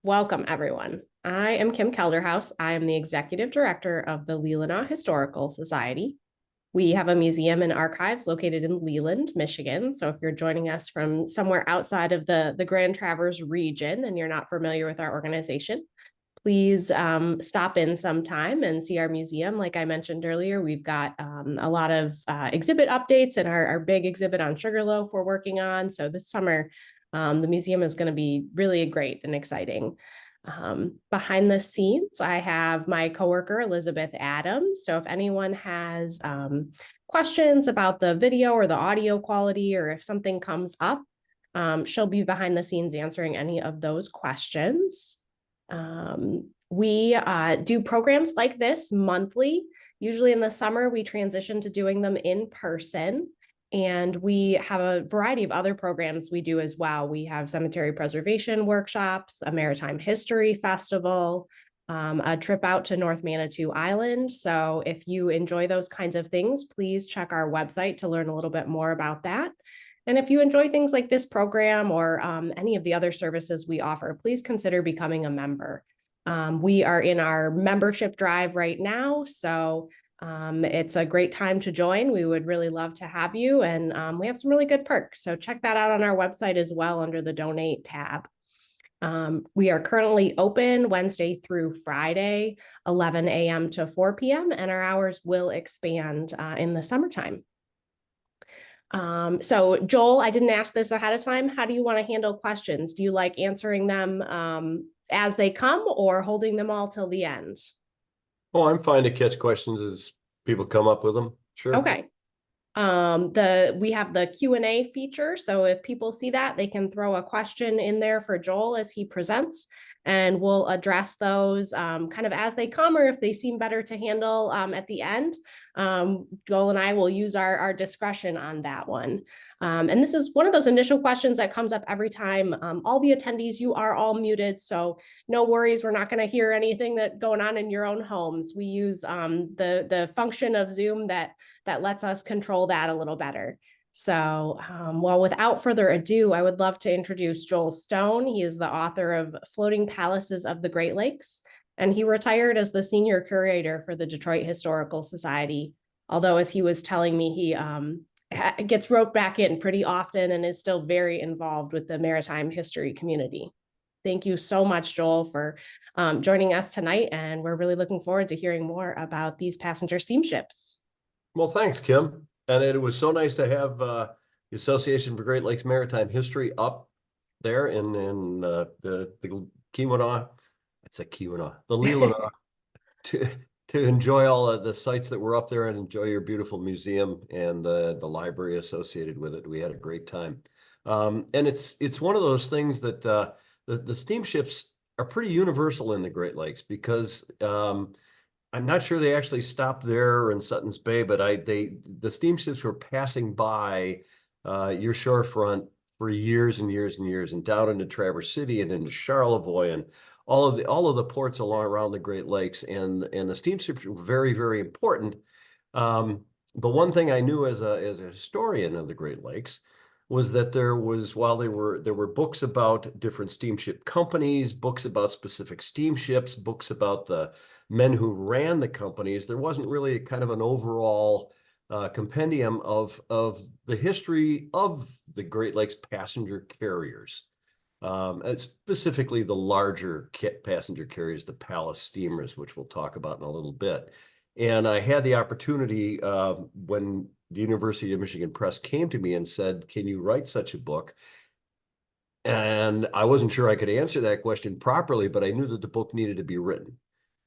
Welcome, everyone. I am Kim Kelderhouse. I am the Executive Director of the Leelanau Historical Society. We have a museum and archives located in Leland, Michigan. So if you're joining us from somewhere outside of the Grand Traverse region and you're not familiar with our organization, please stop in sometime and see our museum. Like I mentioned earlier, we've got a lot of exhibit updates and our big exhibit on Sugarloaf we're working on. So this summer, the museum is going to be really great and exciting. Behind the scenes, I have my coworker, Elizabeth Adams. So if anyone has questions about the video or the audio quality, or if something comes up, she'll be behind the scenes answering any of those questions. We do programs like this monthly. Usually in the summer, we transition to doing them in person. And we have a variety of other programs we do as well. We have cemetery preservation workshops, a maritime history festival, a trip out to North Manitou Island. So if you enjoy those kinds of things, please check our website to learn a little bit more about that. And if you enjoy things like this program or any of the other services we offer, please consider becoming a member. We are in our membership drive right now, so it's a great time to join. We would really love to have you, and we have some really good perks. So check that out on our website as well under the donate tab. We are currently open Wednesday through Friday, 11 a.m. to 4 p.m., and our hours will expand in the summertime. So Joel, I didn't ask this ahead of time. How do you want to handle questions? Do you like answering them as they come or holding them all till the end? Oh, I'm fine to catch questions as people come up with them. Sure. Okay. We have the Q&A feature. So if people see that, they can throw a question in there for Joel as he presents, and we'll address those kind of as they come, or if they seem better to handle at the end. Joel and I will use our discretion on that one. And this is one of those initial questions that comes up every time. All the attendees, you are all muted, so no worries. We're not going to hear anything that's going on in your own homes. We use the function of Zoom that lets us control that a little better. So, well, without further ado, I would love to introduce Joel Stone. He is the author of Floating Palaces of the Great Lakes, and he retired as the senior curator for the Detroit Historical Society. Although, as he was telling me, he gets roped back in pretty often and is still very involved with the maritime history community. Thank you so much, Joel, for joining us tonight, and we're really looking forward to hearing more about these passenger steamships. Well, thanks, Kim. And it was so nice to have the Association for Great Lakes Maritime History up there in the Keweenaw. It's a Keweenaw, the Leelanau, to enjoy all of the sites that were up there and enjoy your beautiful museum and the library associated with it. We had a great time. And it's one of those things that the steamships are pretty universal in the Great Lakes because I'm not sure they actually stopped there in Sutton's Bay, but the steamships were passing by your shorefront for years and years and years, and down into Traverse City and into Charlevoix and all of the ports along around the Great Lakes, and the steamships were very, very important. But one thing I knew as a historian of the Great Lakes was that while there were books about different steamship companies, books about specific steamships, books about the men who ran the companies, there wasn't really kind of an overall compendium of the history of the Great Lakes passenger carriers, and specifically the larger passenger carriers, the Palace steamers, which we'll talk about in a little bit. And I had the opportunity when the University of Michigan Press came to me and said, "Can you write such a book?" And I wasn't sure I could answer that question properly, but I knew that the book needed to be written.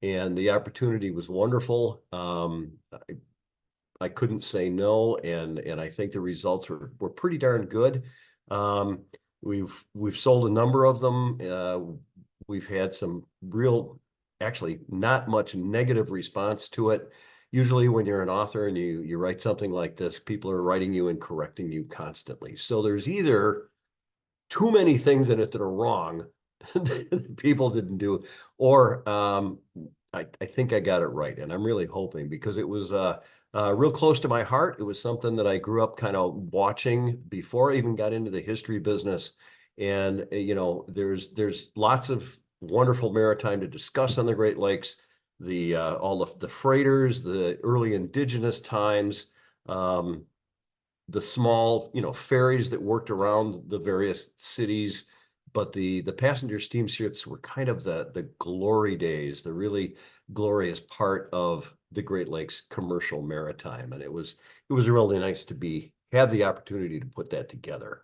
And the opportunity was wonderful. I couldn't say no, and I think the results were pretty darn good. We've sold a number of them. We've had some actually not much negative response to it. Usually when you're an author and you write something like this, people are writing you and correcting you constantly. So there's either too many things in it that are wrong that people didn't do, or I think I got it right. And I'm really hoping, because it was real close to my heart. It was something that I grew up kind of watching before I even got into the history business. And, there's lots of wonderful maritime to discuss on the Great Lakes, the all of the freighters, the early indigenous times, the small, ferries that worked around the various cities. But the passenger steamships were kind of the glory days, the really glorious part of the Great Lakes commercial maritime. And it was really nice to have the opportunity to put that together.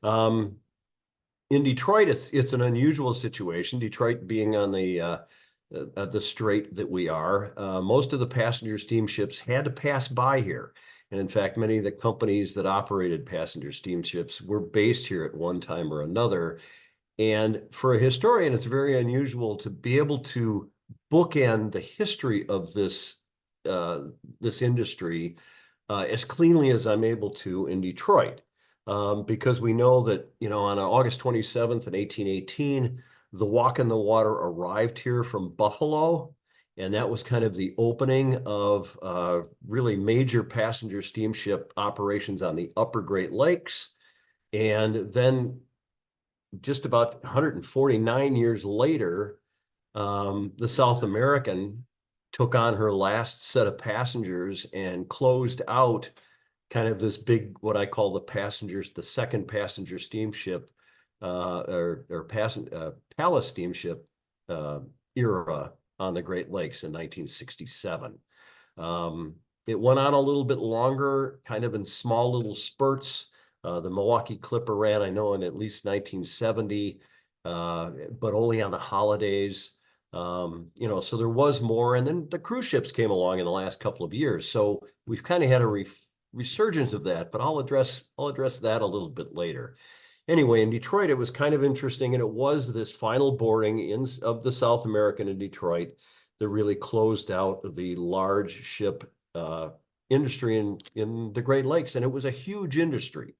In Detroit, it's an unusual situation. Detroit being on the strait that we are, most of the passenger steamships had to pass by here. And in fact, many of the companies that operated passenger steamships were based here at one time or another. And for a historian, it's very unusual to be able to bookend the history of this industry as cleanly as I'm able to in Detroit. Because we know that, on August 27th in 1818, the Walk in the Water arrived here from Buffalo. And that was kind of the opening of really major passenger steamship operations on the upper Great Lakes. And then just about 149 years later, the South American took on her last set of passengers and closed out kind of this big, what I call the second passenger steamship or palace steamship era on the Great Lakes in 1967. It went on a little bit longer, kind of in small little spurts. The Milwaukee Clipper ran, I know, in at least 1970, but only on the holidays. So there was more. And then the cruise ships came along in the last couple of years. So we've kind of had a resurgence of that, but I'll address that a little bit later. Anyway, in Detroit, it was kind of interesting, and it was this final boarding of the South American in Detroit that really closed out the large ship industry in the Great Lakes, and it was a huge industry.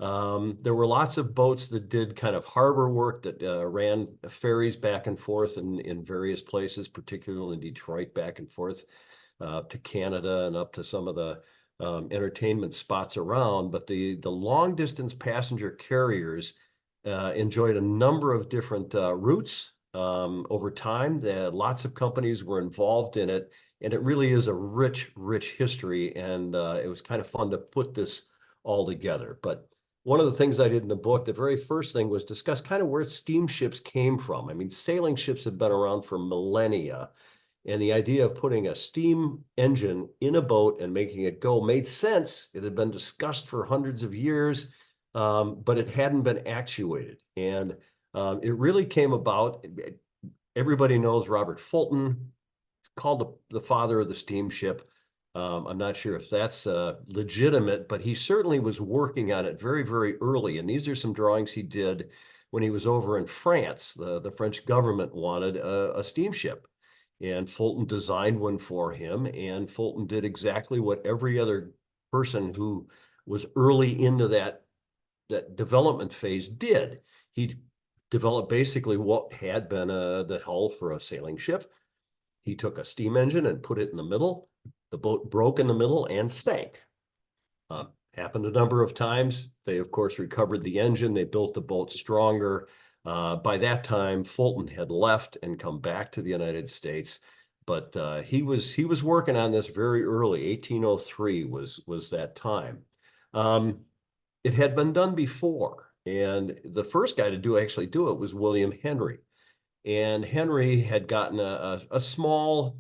There were lots of boats that did kind of harbor work that ran ferries back and forth in various places, particularly in Detroit, back and forth to Canada and up to some of the entertainment spots around. But the long distance passenger carriers enjoyed a number of different routes over time. Lots of companies were involved in it, and it really is a rich history. And it was kind of fun to put this all together. But one of the things I did in the book, the very first thing, was discuss kind of where steamships came from. I mean, sailing ships have been around for millennia. And the idea of putting a steam engine in a boat and making it go made sense. It had been discussed for hundreds of years, but it hadn't been actuated. And it really came about. Everybody knows Robert Fulton. He's called the father of the steamship. I'm not sure if that's legitimate, but he certainly was working on it very, very early. And these are some drawings he did when he was over in France. The French government wanted a steamship. And Fulton designed one for him, and Fulton did exactly what every other person who was early into that development phase did. He developed basically what had been the hull for a sailing ship. He took a steam engine and put it in the middle. The boat broke in the middle and sank. Happened a number of times. They, of course, recovered the engine. They built the boat stronger. By that time, Fulton had left and come back to the United States, but he was working on this very early. 1803 was that time. It had been done before, and the first guy to actually do it was William Henry. And Henry had gotten a small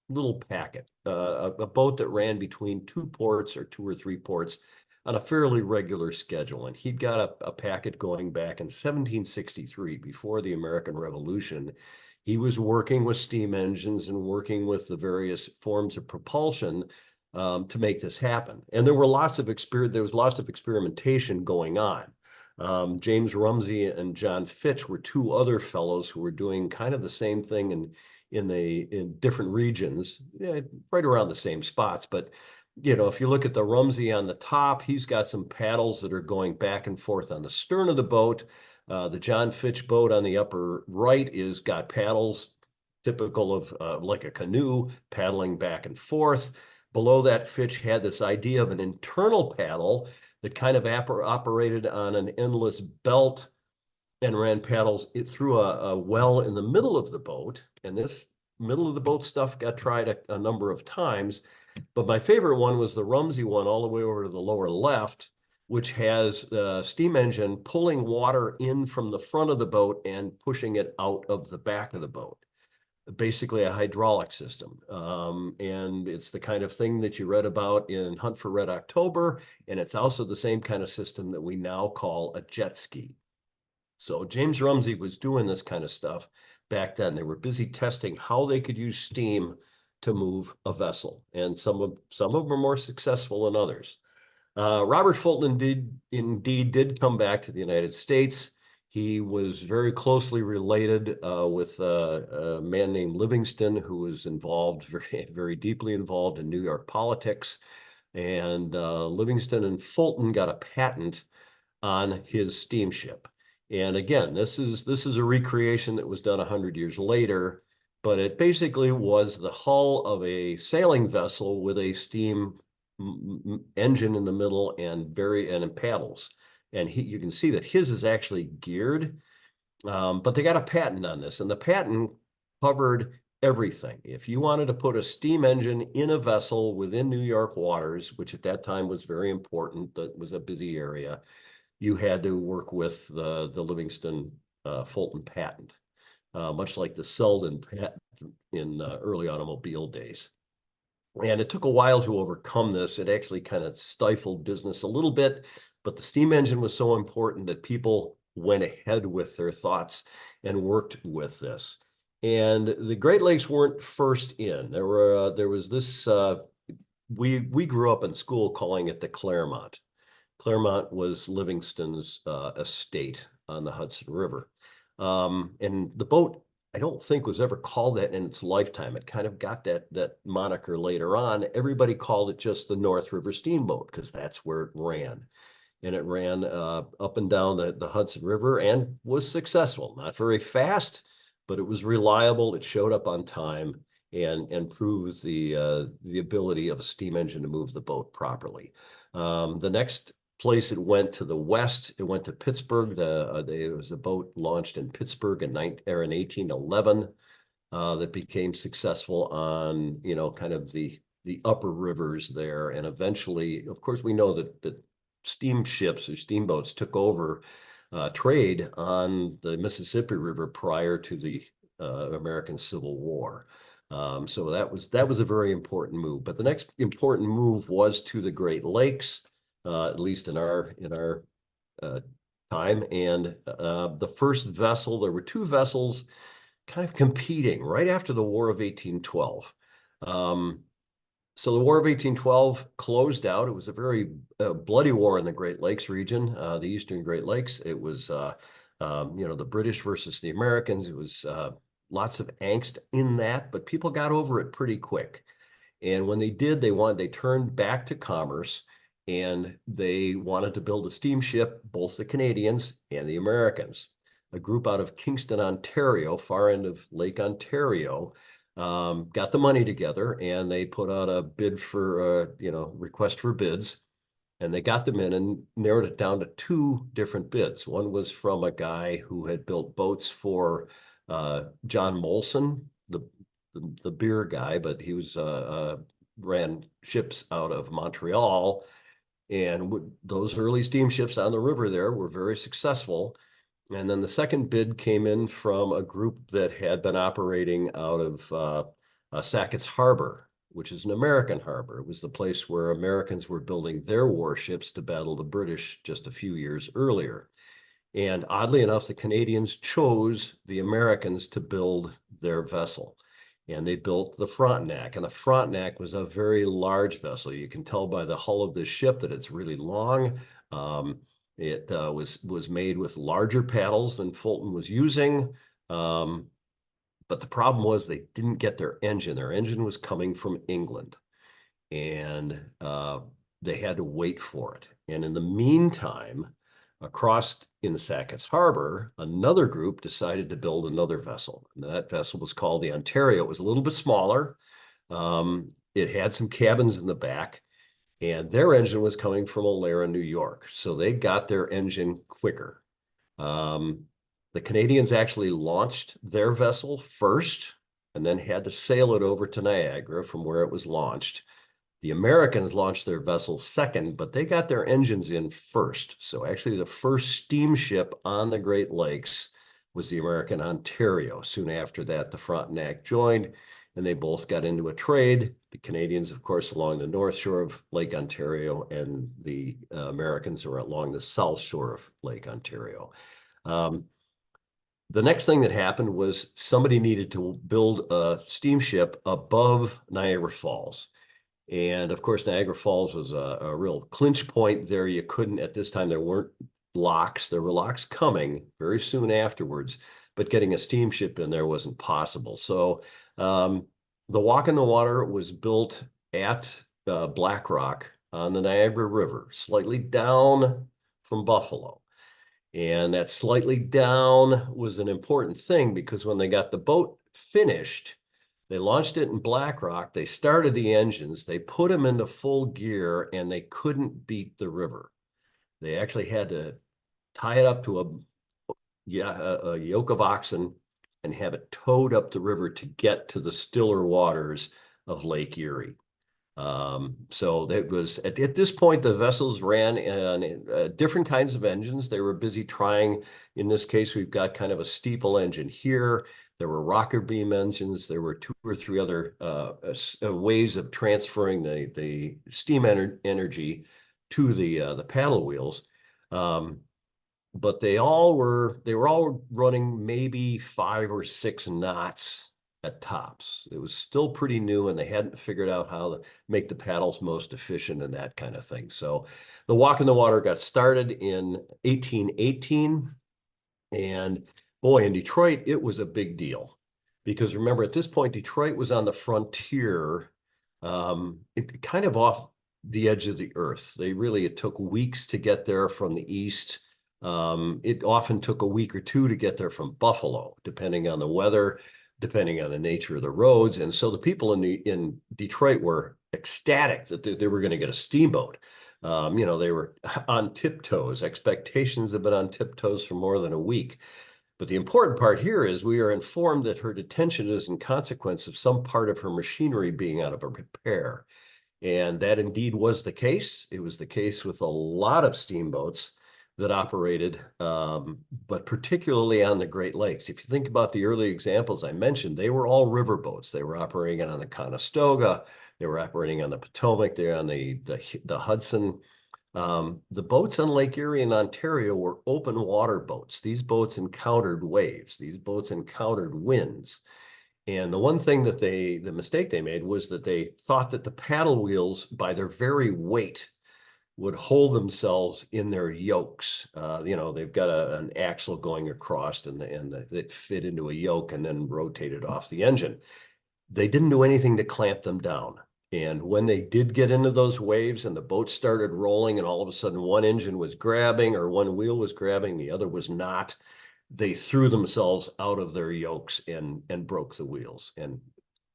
little packet, a boat that ran between two ports or two or three ports on a fairly regular schedule. And he'd got a packet going back in 1763, before the American Revolution. He was working with steam engines and working with the various forms of propulsion to make this happen. And there was lots of experimentation going on. James Rumsey and John Fitch were two other fellows who were doing kind of the same thing in different regions, right around the same spots. But if you look at the Rumsey on the top, he's got some paddles that are going back and forth on the stern of the boat. The John Fitch boat on the upper right is got paddles typical of like a canoe, paddling back and forth. Below that, Fitch had this idea of an internal paddle that kind of operated on an endless belt and ran paddles through a well in the middle of the boat. And this middle of the boat stuff got tried a number of times. But my favorite one was the Rumsey one all the way over to the lower left, which has a steam engine pulling water in from the front of the boat and pushing it out of the back of the boat. Basically a hydraulic system. And it's the kind of thing that you read about in Hunt for Red October. And it's also the same kind of system that we now call a jet ski. So James Rumsey was doing this kind of stuff back then. They were busy testing how they could use steam to move a vessel. And some of them were more successful than others. Robert Fulton did come back to the United States. He was very closely related with a man named Livingston, who was involved, very deeply involved in New York politics. And Livingston and Fulton got a patent on his steamship. And again, this is a recreation that was done 100 years later, but it basically was the hull of a sailing vessel with a steam engine in the middle and paddles. And you can see that his is actually geared, but they got a patent on this, and the patent covered everything. If you wanted to put a steam engine in a vessel within New York waters, which at that time was very important, that was a busy area, you had to work with the Livingston Fulton patent, much like the Selden patent in early automobile days. And it took a while to overcome this. It actually kind of stifled business a little bit, but the steam engine was so important that people went ahead with their thoughts and worked with this. And the Great Lakes weren't first in. There was this, we grew up in school calling it the Claremont. Claremont was Livingston's estate on the Hudson River. And the boat, I don't think, was ever called that in its lifetime. It kind of got that moniker later on. Everybody called it just the North River Steamboat because that's where it ran. And it ran up and down the Hudson River and was successful. Not very fast, but it was reliable. It showed up on time and proves the ability of a steam engine to move the boat properly. The next place it went to the west, it went to Pittsburgh. There was a boat launched in Pittsburgh in 1811 that became successful on, kind of the upper rivers there. And eventually, of course, we know that steamships or steamboats took over trade on the Mississippi River prior to the American Civil War. So that was a very important move. But the next important move was to the Great Lakes, at least in our time. And the first vessel, there were two vessels kind of competing right after the War of 1812. So the War of 1812 closed out. It was a very bloody war in the Great Lakes region, the Eastern Great Lakes. It was, the British versus the Americans. It was lots of angst in that, but people got over it pretty quick. And when they did, they turned back to commerce, and they wanted to build a steamship, both the Canadians and the Americans. A group out of Kingston, Ontario, far end of Lake Ontario, got the money together, and they put out a bid for, request for bids, and they got them in and narrowed it down to two different bids. One was from a guy who had built boats for John Molson, the beer guy, but he was ran ships out of Montreal, and those early steamships on the river there were very successful. And then the second bid came in from a group that had been operating out of Sackett's Harbor, which is an American harbor. It was the place where Americans were building their warships to battle the British just a few years earlier. And oddly enough, the Canadians chose the Americans to build their vessel. And they built the Frontenac, and the Frontenac was a very large vessel. You can tell by the hull of this ship that it's really long. It was made with larger paddles than Fulton was using. But the problem was they didn't get their engine. Their engine was coming from England, and they had to wait for it. And in the meantime, across in Sackett's Harbor, another group decided to build another vessel. And that vessel was called the Ontario. It was a little bit smaller. It had some cabins in the back, and their engine was coming from Alara, New York. So they got their engine quicker. The Canadians actually launched their vessel first and then had to sail it over to Niagara from where it was launched. The Americans launched their vessel second, but they got their engines in first. So actually the first steamship on the Great Lakes was the American Ontario. Soon after that, the Frontenac joined, and they both got into a trade. The Canadians, of course, along the north shore of Lake Ontario, and the Americans were along the south shore of Lake Ontario. The next thing that happened was somebody needed to build a steamship above Niagara Falls. And of course, Niagara Falls was a real clinch point there. You couldn't, at this time, there weren't locks. There were locks coming very soon afterwards, but getting a steamship in there wasn't possible. So the Walk in the Water was built at Black Rock on the Niagara River, slightly down from Buffalo. And that slightly down was an important thing because when they got the boat finished, they launched it in Black Rock, they started the engines, they put them into full gear, and they couldn't beat the river. They actually had to tie it up to a yoke of oxen and have it towed up the river to get to the stiller waters of Lake Erie. So that was at this point, the vessels ran on different kinds of engines. They were busy trying. In this case, we've got kind of a steeple engine here. There were rocker beam engines. There were 2 or 3 other ways of transferring the steam energy to the paddle wheels. But they were all running maybe 5 or 6 knots at tops. It was still pretty new, and they hadn't figured out how to make the paddles most efficient and that kind of thing. So the Walk in the Water got started in 1818. And boy, in Detroit, it was a big deal. Because remember, at this point, Detroit was on the frontier, it kind of off the edge of the earth. It took weeks to get there from the east. It often took a week or 2 to get there from Buffalo, depending on the weather, depending on the nature of the roads. And so the people in Detroit were ecstatic that they were going to get a steamboat. They were on tiptoes. Expectations have been on tiptoes for more than a week. But the important part here is we are informed that her detention is in consequence of some part of her machinery being out of repair. And that indeed was the case. It was the case with a lot of steamboats that operated, but particularly on the Great Lakes. If you think about the early examples I mentioned, they were all river boats. They were operating on the Conestoga, they were operating on the Potomac, they're on the Hudson. The boats on Lake Erie in Ontario were open water boats. These boats encountered waves. These boats encountered winds. And the mistake they made was that they thought that the paddle wheels, by their very weight, would hold themselves in their yokes. They've got an axle going across and it fit into a yoke and then rotated off the engine. They didn't do anything to clamp them down. And when they did get into those waves and the boat started rolling and all of a sudden one engine was grabbing or one wheel was grabbing, the other was not, they threw themselves out of their yokes and broke the wheels and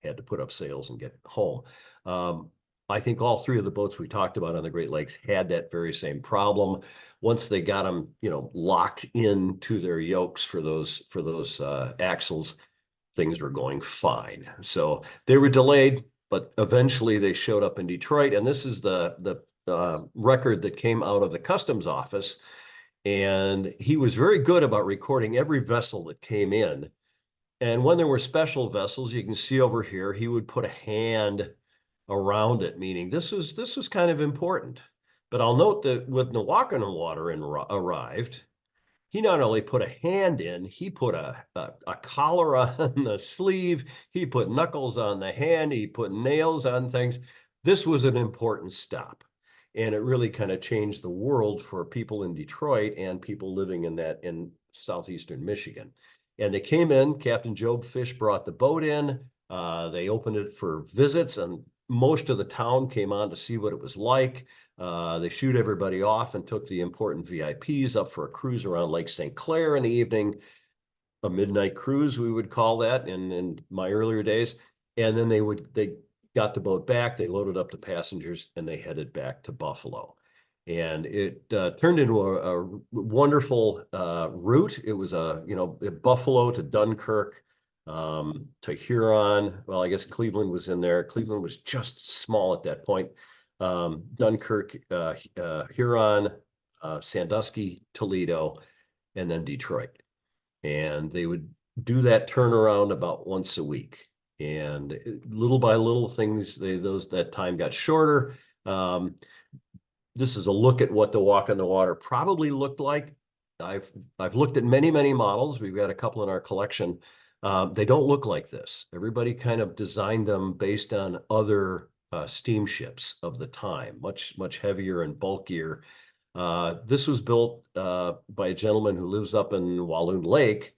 had to put up sails and get home. I think all 3 of the boats we talked about on the Great Lakes had that very same problem. Once they got them, locked into their yokes for those axles, things were going fine. So they were delayed, but eventually they showed up in Detroit. And this is the record that came out of the customs office. And he was very good about recording every vessel that came in. And when there were special vessels, you can see over here, he would put a hand around it, meaning this was kind of important. But I'll note that when the Walk in the Water arrived, he not only put a hand in, he put a collar on the sleeve, he put knuckles on the hand, he put nails on things. This was an important stop. And it really kind of changed the world for people in Detroit and people living in southeastern Michigan. And they came in, Captain Job Fish brought the boat in, they opened it for visits, and most of the town came on to see what it was like. They shooed everybody off and took the important VIPs up for a cruise around Lake St. Clair in the evening, a midnight cruise, we would call that in my earlier days. And then they got the boat back, they loaded up the passengers, and they headed back to Buffalo. And it turned into a wonderful route. It was Buffalo to Dunkirk, to Huron. Well, I guess Cleveland was in there. Cleveland was just small at that point. Dunkirk, Huron, Sandusky, Toledo, and then Detroit. And they would do that turnaround about once a week. And little by little things, that time got shorter. This is a look at what the walk on the water probably looked like. I've looked at many models. We've got a couple in our collection. They don't look like this. Everybody kind of designed them based on other steamships of the time, much heavier and bulkier. This was built by a gentleman who lives up in Walloon Lake,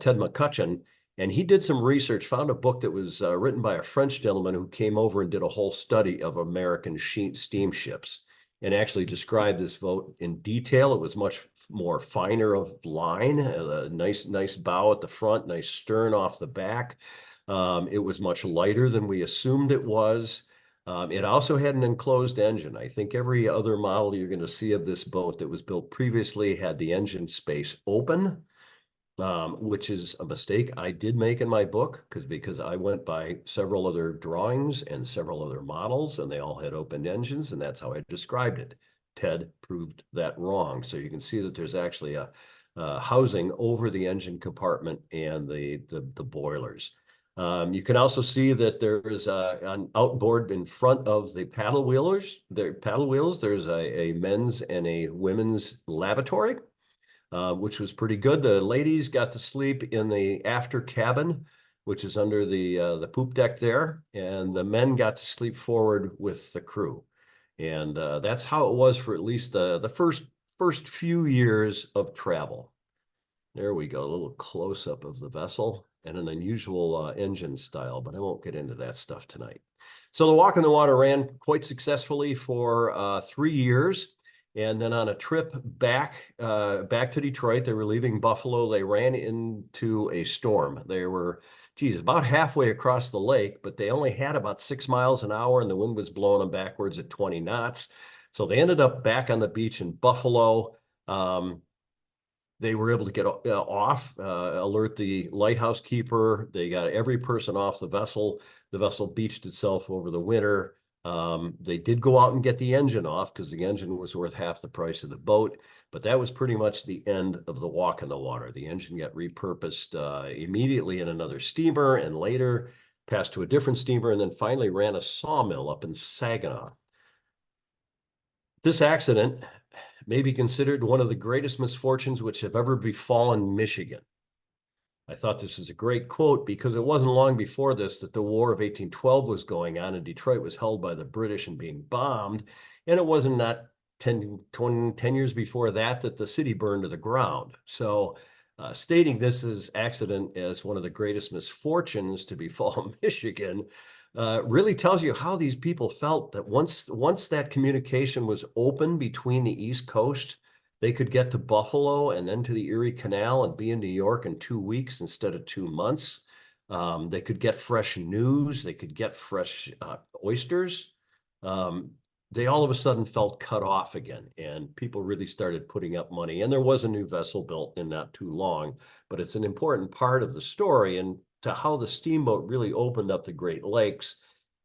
Ted McCutcheon, and he did some research, found a book that was written by a French gentleman who came over and did a whole study of American steamships and actually described this boat in detail. It was much more finer of line, a nice bow at the front, nice stern off the back. It was much lighter than we assumed it was. It also had an enclosed engine. I think every other model you're going to see of this boat that was built previously had the engine space open, which is a mistake I did make in my book because I went by several other drawings and several other models, and they all had open engines, and that's how I described it. Ted proved that wrong. So you can see that there's actually a housing over the engine compartment and the boilers. You can also see that there is an outboard in front of the paddle wheels. There's a men's and a women's lavatory, which was pretty good. The ladies got to sleep in the after cabin, which is under the poop deck there, and the men got to sleep forward with the crew. And that's how it was for at least the first few years of travel. There we go, a little close-up of the vessel and an unusual engine style, but I won't get into that stuff tonight. So the Walk on the Water ran quite successfully for 3 years. And then on a trip back to Detroit, they were leaving Buffalo. They ran into a storm. They were, about halfway across the lake, but they only had about 6 miles an hour, and the wind was blowing them backwards at 20 knots. So they ended up back on the beach in Buffalo. They were able to get off, alert the lighthouse keeper. They got every person off the vessel. The vessel beached itself over the winter. They did go out and get the engine off because the engine was worth half the price of the boat, but that was pretty much the end of the Walk on the Water. The engine got repurposed immediately in another steamer, and later passed to a different steamer, and then finally ran a sawmill up in Saginaw. This accident may be considered one of the greatest misfortunes which have ever befallen Michigan. I thought this was a great quote because it wasn't long before this that the War of 1812 was going on and Detroit was held by the British and being bombed. And it wasn't not 10 years before that the city burned to the ground. So stating this accident as one of the greatest misfortunes to befall Michigan really tells you how these people felt that once that communication was open between the East Coast, they could get to Buffalo and then to the Erie Canal and be in New York in 2 weeks instead of 2 months. They could get fresh news. They could get fresh oysters. They all of a sudden felt cut off again, and people really started putting up money. And there was a new vessel built in not too long, but it's an important part of the story and to how the steamboat really opened up the Great Lakes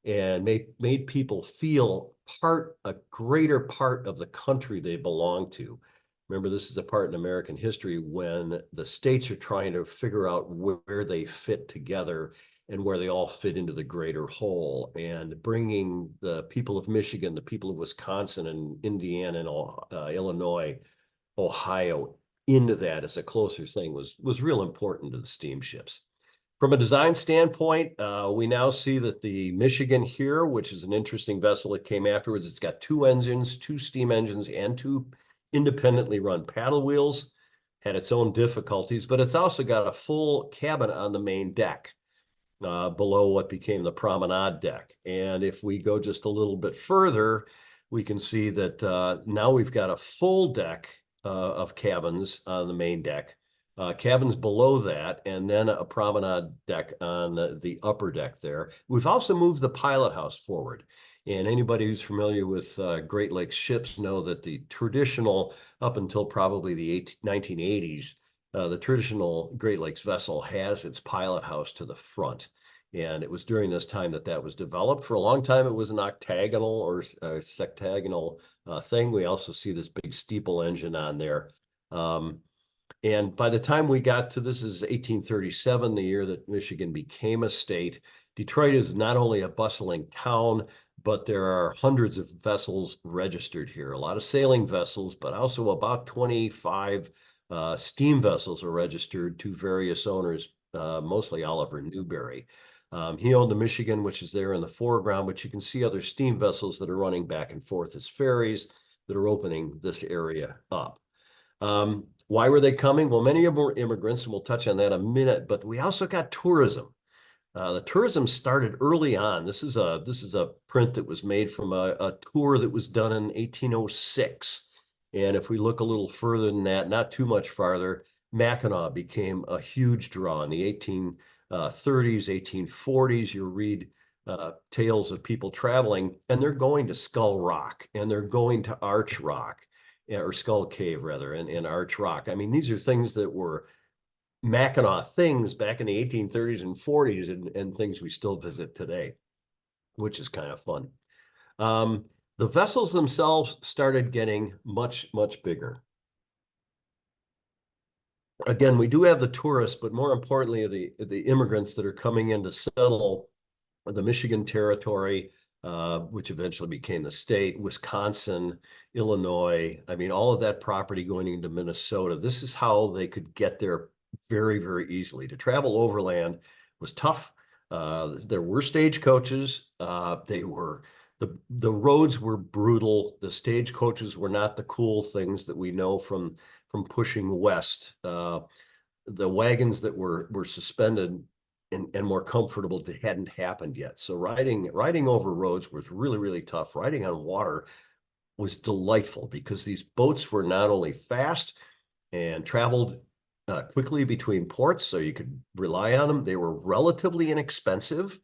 and made people feel a greater part of the country they belong to. Remember, this is a part in American history when the states are trying to figure out where they fit together and where they all fit into the greater whole. And bringing the people of Michigan, the people of Wisconsin and Indiana and Illinois, Ohio into that as a closer thing was real important to the steamships. From a design standpoint, we now see that the Michigan here, which is an interesting vessel that came afterwards, it's got 2 engines, 2 steam engines, and 2 independently run paddle wheels, had its own difficulties, but it's also got a full cabin on the main deck below what became the promenade deck. And if we go just a little bit further, we can see that now we've got a full deck of cabins on the main deck, cabins below that, and then a promenade deck on the upper deck there. We've also moved the pilot house forward. And anybody who's familiar with Great Lakes ships know that the traditional, up until probably the 1980s, the traditional Great Lakes vessel has its pilot house to the front. And it was during this time that that was developed. For a long time, it was an octagonal or sectagonal thing. We also see this big steeple engine on there. And by the time we got to, this is 1837, the year that Michigan became a state. Detroit is not only a bustling town, but there are hundreds of vessels registered here. A lot of sailing vessels, but also about 25 steam vessels are registered to various owners, mostly Oliver Newberry. He owned the Michigan, which is there in the foreground, but you can see other steam vessels that are running back and forth as ferries that are opening this area up. Why were they coming? Well, many of them were immigrants, and we'll touch on that in a minute, but we also got tourism. The tourism started early on. This is a print that was made from a tour that was done in 1806. And if we look a little further than that, not too much farther, Mackinac became a huge draw in the 1830s, 1840s. You read tales of people traveling, and they're going to Skull Rock, and they're going to Arch Rock, or Skull Cave rather, and Arch Rock. I mean, these are things that were Mackinac things back in the 1830s and 40s, and things we still visit today, which is kind of fun. The vessels themselves started getting much, much bigger. Again, we do have the tourists, but more importantly, the immigrants that are coming in to settle the Michigan territory, which eventually became the state, Wisconsin, Illinois. I mean, all of that property going into Minnesota. This is how they could get there very, very easily. To travel overland was tough. There were stagecoaches. The roads were brutal. The stagecoaches were not the cool things that we know from pushing west. The wagons that were suspended and more comfortable hadn't happened yet. So riding over roads was really, really tough. Riding on water was delightful because these boats were not only fast and traveled quickly between ports, so you could rely on them. They were relatively inexpensive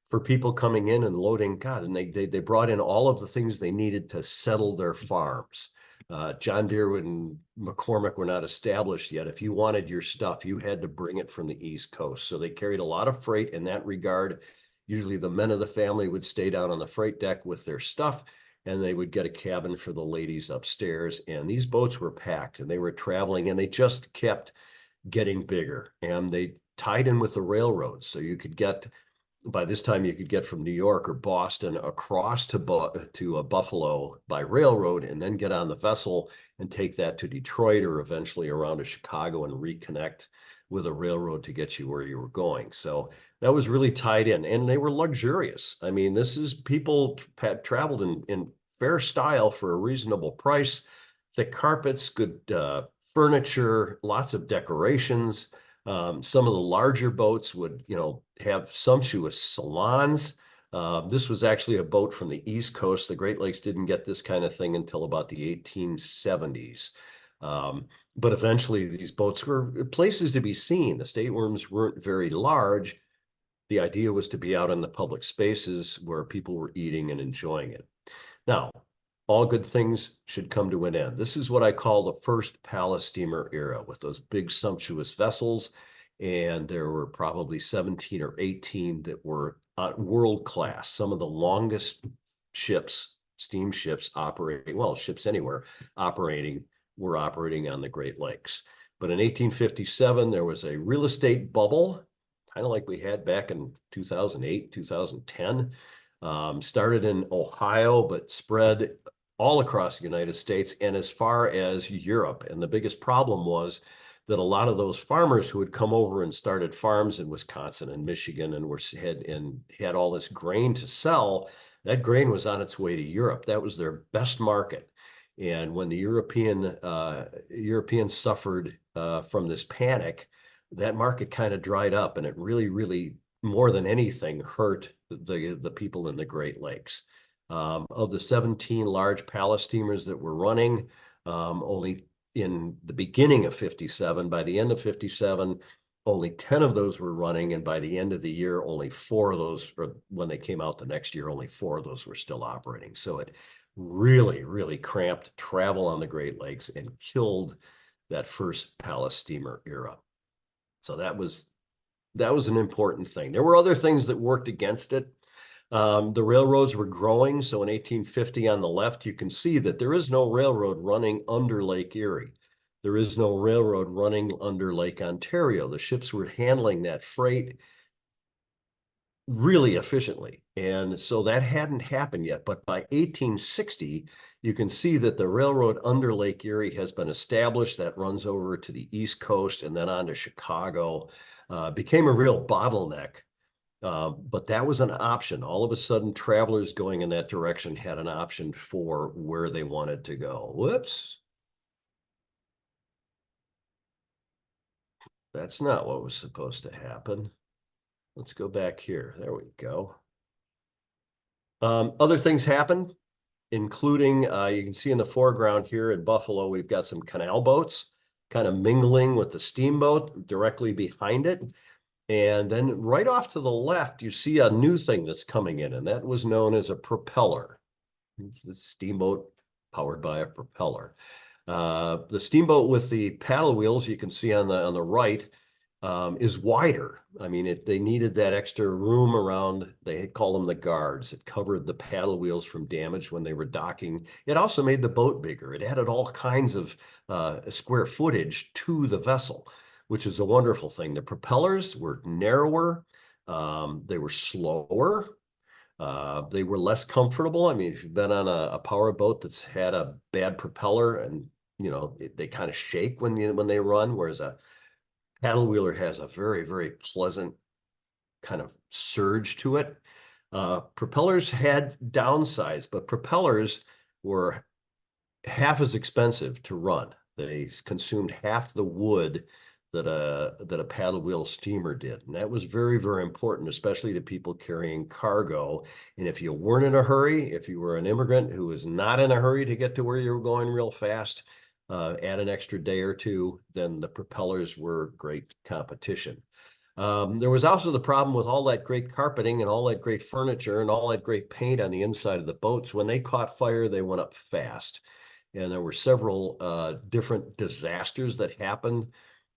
for people coming in and loading. God, and they brought in all of the things they needed to settle their farms. John Deere and McCormick were not established yet. If you wanted your stuff, you had to bring it from the East Coast. So they carried a lot of freight in that regard. Usually the men of the family would stay down on the freight deck with their stuff, and they would get a cabin for the ladies upstairs. And these boats were packed, and they were traveling, and they just kept getting bigger. And they tied in with the railroads. So you could get, by this time, you could get from New York or Boston across to Buffalo by railroad, and then get on the vessel and take that to Detroit or eventually around to Chicago and reconnect with a railroad to get you where you were going. So that was really tied in, and they were luxurious. I mean, this is people traveled in fair style for a reasonable price. Thick carpets, good furniture, lots of decorations. Some of the larger boats would, have sumptuous salons. This was actually a boat from the East Coast. The Great Lakes didn't get this kind of thing until about the 1870s. But eventually these boats were places to be seen. The staterooms weren't very large. The idea was to be out in the public spaces where people were eating and enjoying it. Now, all good things should come to an end. This is what I call the first palace steamer era, with those big sumptuous vessels. And there were probably 17 or 18 that were world class. Some of the longest ships, steamships operating, well, ships anywhere operating, were operating on the Great Lakes. But in 1857, there was a real estate bubble, kind of like we had back in 2008, 2010. Started in Ohio, but spread all across the United States and as far as Europe. And the biggest problem was that a lot of those farmers who had come over and started farms in Wisconsin and Michigan and had all this grain to sell, that grain was on its way to Europe. That was their best market. And when the Europeans suffered from this panic, that market kind of dried up, and it really, really, more than anything, hurt the people in the Great Lakes. Of the 17 large palace steamers that were running, only in the beginning of 57, by the end of 57, only 10 of those were running. And by the end of the year, only 4 of those, or when they came out the next year, only 4 of those were still operating. So it really, really cramped travel on the Great Lakes and killed that first palace steamer era. So that was an important thing. There were other things that worked against it. The railroads were growing. So in 1850 on the left, you can see that there is no railroad running under Lake Erie. There is no railroad running under Lake Ontario. The ships were handling that freight really efficiently. And so that hadn't happened yet. But by 1860, you can see that the railroad under Lake Erie has been established. That runs over to the East Coast and then on to Chicago. Became a real bottleneck. But that was an option. All of a sudden, travelers going in that direction had an option for where they wanted to go. Whoops. That's not what was supposed to happen. Let's go back here. There we go. Other things happened, including you can see in the foreground here in Buffalo, we've got some canal boats kind of mingling with the steamboat directly behind it. And then right off to the left, you see a new thing that's coming in, and that was known as a propeller. The steamboat powered by a propeller. The steamboat with the paddle wheels you can see on the right is wider. I mean, they needed that extra room around. They call them the guards. It covered the paddle wheels from damage when they were docking. It also made the boat bigger. It added all kinds of square footage to the vessel, which is a wonderful thing. The propellers were narrower. They were slower. They were less comfortable. I mean, if you've been on a power boat that's had a bad propeller, and they kind of shake when they run, whereas a paddle wheeler has a very, very pleasant kind of surge to it. Propellers had downsides, but propellers were half as expensive to run. They consumed half the wood that a paddle wheel steamer did. And that was very, very important, especially to people carrying cargo. And if you weren't in a hurry, if you were an immigrant who was not in a hurry to get to where you were going real fast, add an extra day or two, then the propellers were great competition. There was also the problem with all that great carpeting and all that great furniture and all that great paint on the inside of the boats. When they caught fire, they went up fast. And there were several different disasters that happened.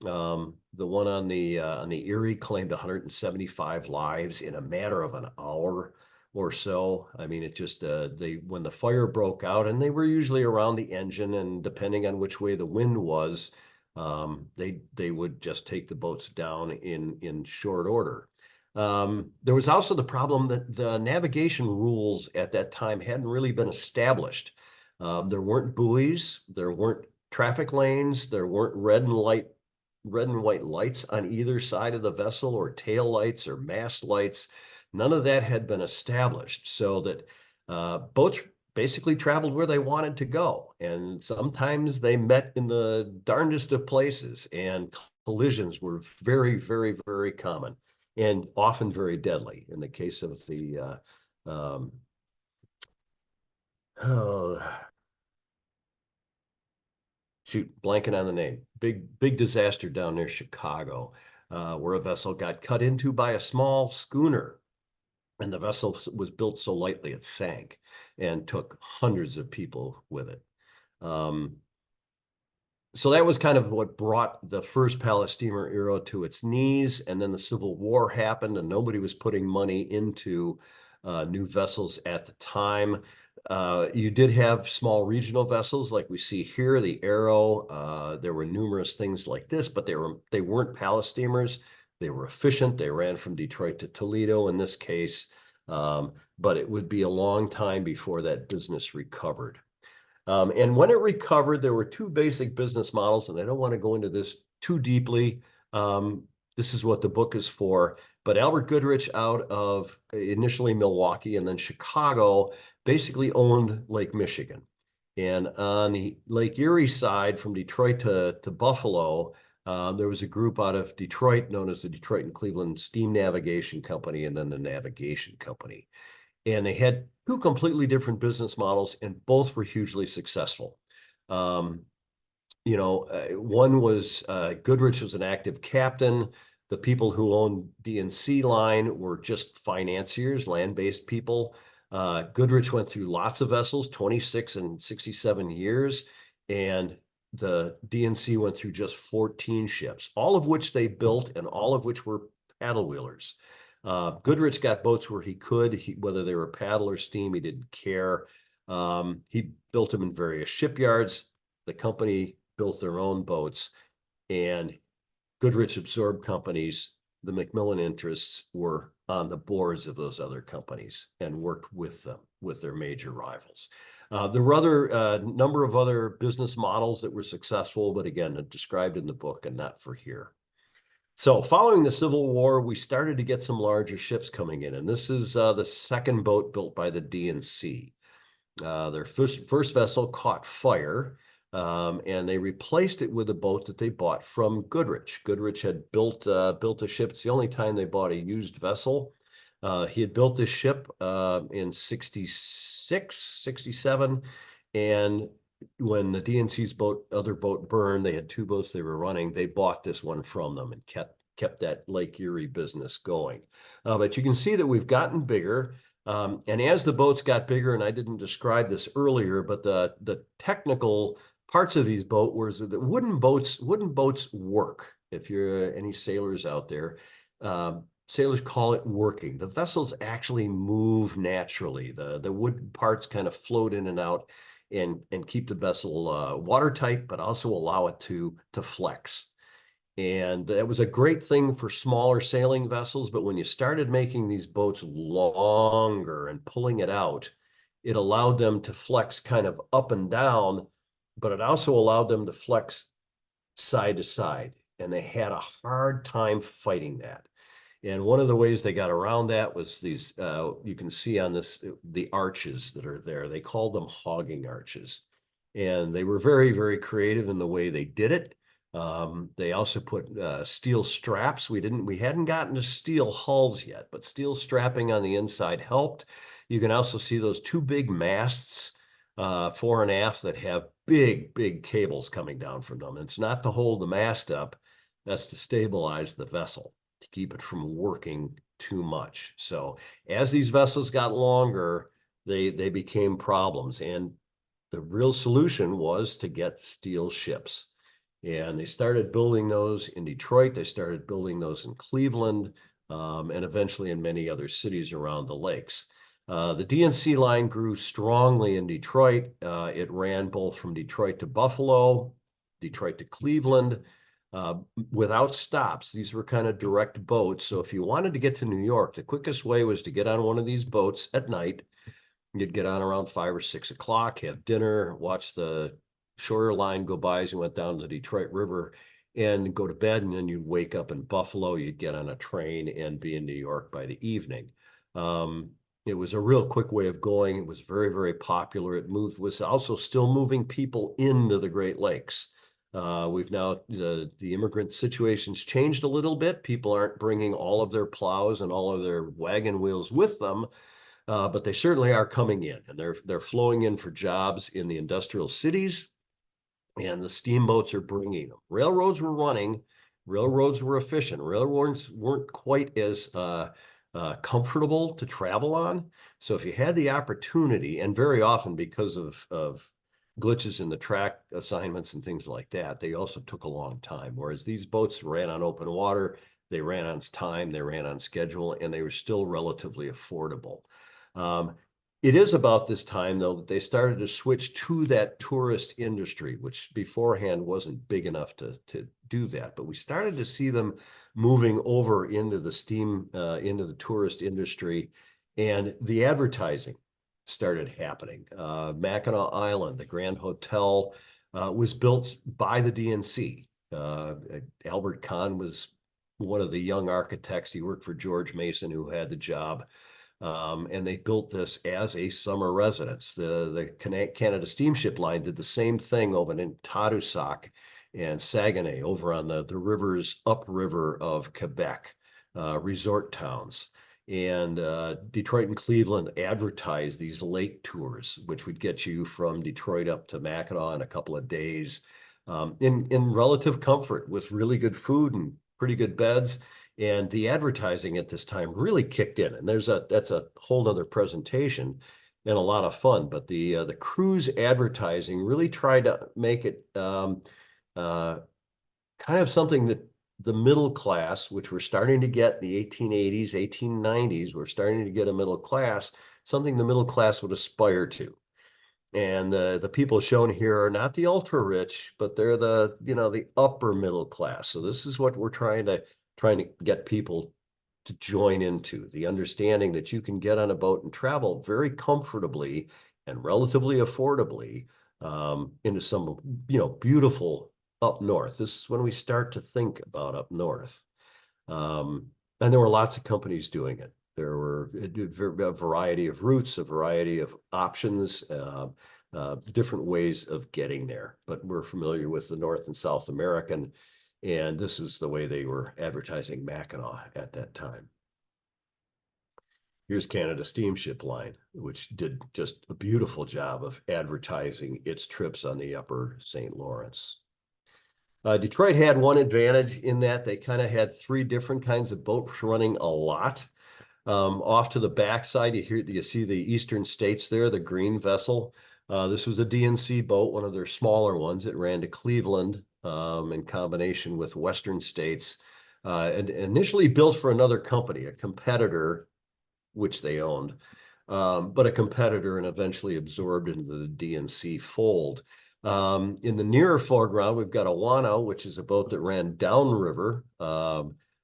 The one on the Erie claimed 175 lives in a matter of an hour or so. I mean, it just when the fire broke out, and they were usually around the engine, and depending on which way the wind was, they would just take the boats down in short order. There was also the problem that the navigation rules at that time hadn't really been established. There weren't buoys, there weren't traffic lanes, there weren't red and white lights on either side of the vessel, or tail lights or mast lights. None of that had been established, so that boats basically traveled where they wanted to go. And sometimes they met in the darndest of places, and collisions were very, very, very common and often very deadly. In the case of the blanking on the name. Big disaster down near Chicago, where a vessel got cut into by a small schooner. And the vessel was built so lightly it sank and took hundreds of people with it. So that was kind of what brought the first palace steamer era to its knees. And then the Civil War happened, and nobody was putting money into new vessels at the time. You did have small regional vessels like we see here, the Arrow. There were numerous things like this, but they weren't palace steamers. They were efficient. They ran from Detroit to Toledo in this case, but it would be a long time before that business recovered. And when it recovered, there were two basic business models, and I don't want to go into this too deeply. This is what the book is for. But Albert Goodrich, out of initially Milwaukee and then Chicago, basically owned Lake Michigan. And on the Lake Erie side, from Detroit to Buffalo, there was a group out of Detroit known as the Detroit and Cleveland Steam Navigation Company, and then the Navigation Company. And they had two completely different business models, and both were hugely successful. One was Goodrich was an active captain. The people who owned D&C line were just financiers, land-based people. Goodrich went through lots of vessels, 26 and 67 years, and the D&C went through just 14 ships, all of which they built and all of which were paddle wheelers. Goodrich got boats where he could, whether they were paddle or steam, he didn't care. He built them in various shipyards. The company built their own boats, and Goodrich absorbed companies. The Macmillan interests were on the boards of those other companies and worked with them, with their major rivals. There were other number of other business models that were successful, but again, described in the book and not for here. So following the Civil War, we started to get some larger ships coming in, and this is the second boat built by the D&C. Their first vessel caught fire, and they replaced it with a boat that they bought from Goodrich. Goodrich had built a ship. It's the only time they bought a used vessel. He had built this ship in 66, 67, and when the D&C's other boat burned, they had two boats they were running. They bought this one from them and kept that Lake Erie business going. But you can see that we've gotten bigger. And as the boats got bigger, and I didn't describe this earlier, but the technical parts of these boats were that wooden boats work. If you're any sailors out there, sailors call it working. The vessels actually move naturally. The wood parts kind of float in and out and keep the vessel watertight, but also allow it to flex. And that was a great thing for smaller sailing vessels. But when you started making these boats longer and pulling it out, it allowed them to flex kind of up and down, but it also allowed them to flex side to side. And they had a hard time fighting that. And one of the ways they got around that was these, you can see on this, the arches that are there. They called them hogging arches. And they were very, very creative in the way they did it. They also put steel straps. We hadn't gotten to steel hulls yet, but steel strapping on the inside helped. You can also see those two big masts, fore and aft, that have big, big cables coming down from them. It's not to hold the mast up, that's to stabilize the vessel, to keep it from working too much. So as these vessels got longer, they became problems. And the real solution was to get steel ships. And they started building those in Detroit. They started building those in Cleveland, and eventually in many other cities around the lakes. The D&C line grew strongly in Detroit. It ran both from Detroit to Buffalo, Detroit to Cleveland, without stops. These were kind of direct boats. So if you wanted to get to New York, the quickest way was to get on one of these boats at night. You'd get on around 5 or 6 o'clock, have dinner, watch the shorter line go by as you went down the Detroit River, and go to bed. And then you'd wake up in Buffalo, you'd get on a train and be in New York by the evening. It was a real quick way of going. It was very, very popular. It was also still moving people into the Great Lakes. We've now, the immigrant situation's changed a little bit. People aren't bringing all of their plows and all of their wagon wheels with them, but they certainly are coming in, and they're flowing in for jobs in the industrial cities, and the steamboats are bringing them. Railroads were running, railroads were efficient. Railroads weren't quite as comfortable to travel on. So if you had the opportunity, and very often because of glitches in the track assignments and things like that, they also took a long time. Whereas these boats ran on open water, they ran on time, they ran on schedule, and they were still relatively affordable. It is about this time, though, that they started to switch to that tourist industry, which beforehand wasn't big enough to do that. But we started to see them moving over into the tourist industry, and the advertising started happening. Mackinac Island, the Grand Hotel, was built by the D&C. Albert Kahn was one of the young architects. He worked for George Mason, who had the job. And they built this as a summer residence. The Canada Steamship Line did the same thing over in Tadoussac and Saguenay, over on the rivers upriver of Quebec, resort towns. And Detroit and Cleveland advertised these lake tours, which would get you from Detroit up to Mackinac in a couple of days, in relative comfort, with really good food and pretty good beds. And the advertising at this time really kicked in. And that's a whole nother presentation and a lot of fun. But the cruise advertising really tried to make it uh, kind of something that the middle class, which we're starting to get in the 1880s, 1890s, we're starting to get a middle class, something the middle class would aspire to. And the people shown here are not the ultra rich, but they're the upper middle class. So this is what we're trying to get people to join into, the understanding that you can get on a boat and travel very comfortably and relatively affordably into some beautiful up north. This is when we start to think about up north. Um, and there were lots of companies doing it. There were a variety of routes, a variety of options, different ways of getting there. But we're familiar with the North and South American, and this is the way they were advertising Mackinac at that time. Here's Canada Steamship Line, which did just a beautiful job of advertising its trips on the upper St. Lawrence. Detroit had one advantage in that they kind of had three different kinds of boats running a lot. Off to the backside, you see the Eastern States there, the green vessel. This was a DNC boat, one of their smaller ones. It ran to Cleveland in combination with Western States, and initially built for another company, a competitor, which they owned, but a competitor and eventually absorbed into the DNC fold. In the nearer foreground, we've got Awano, which is a boat that ran downriver,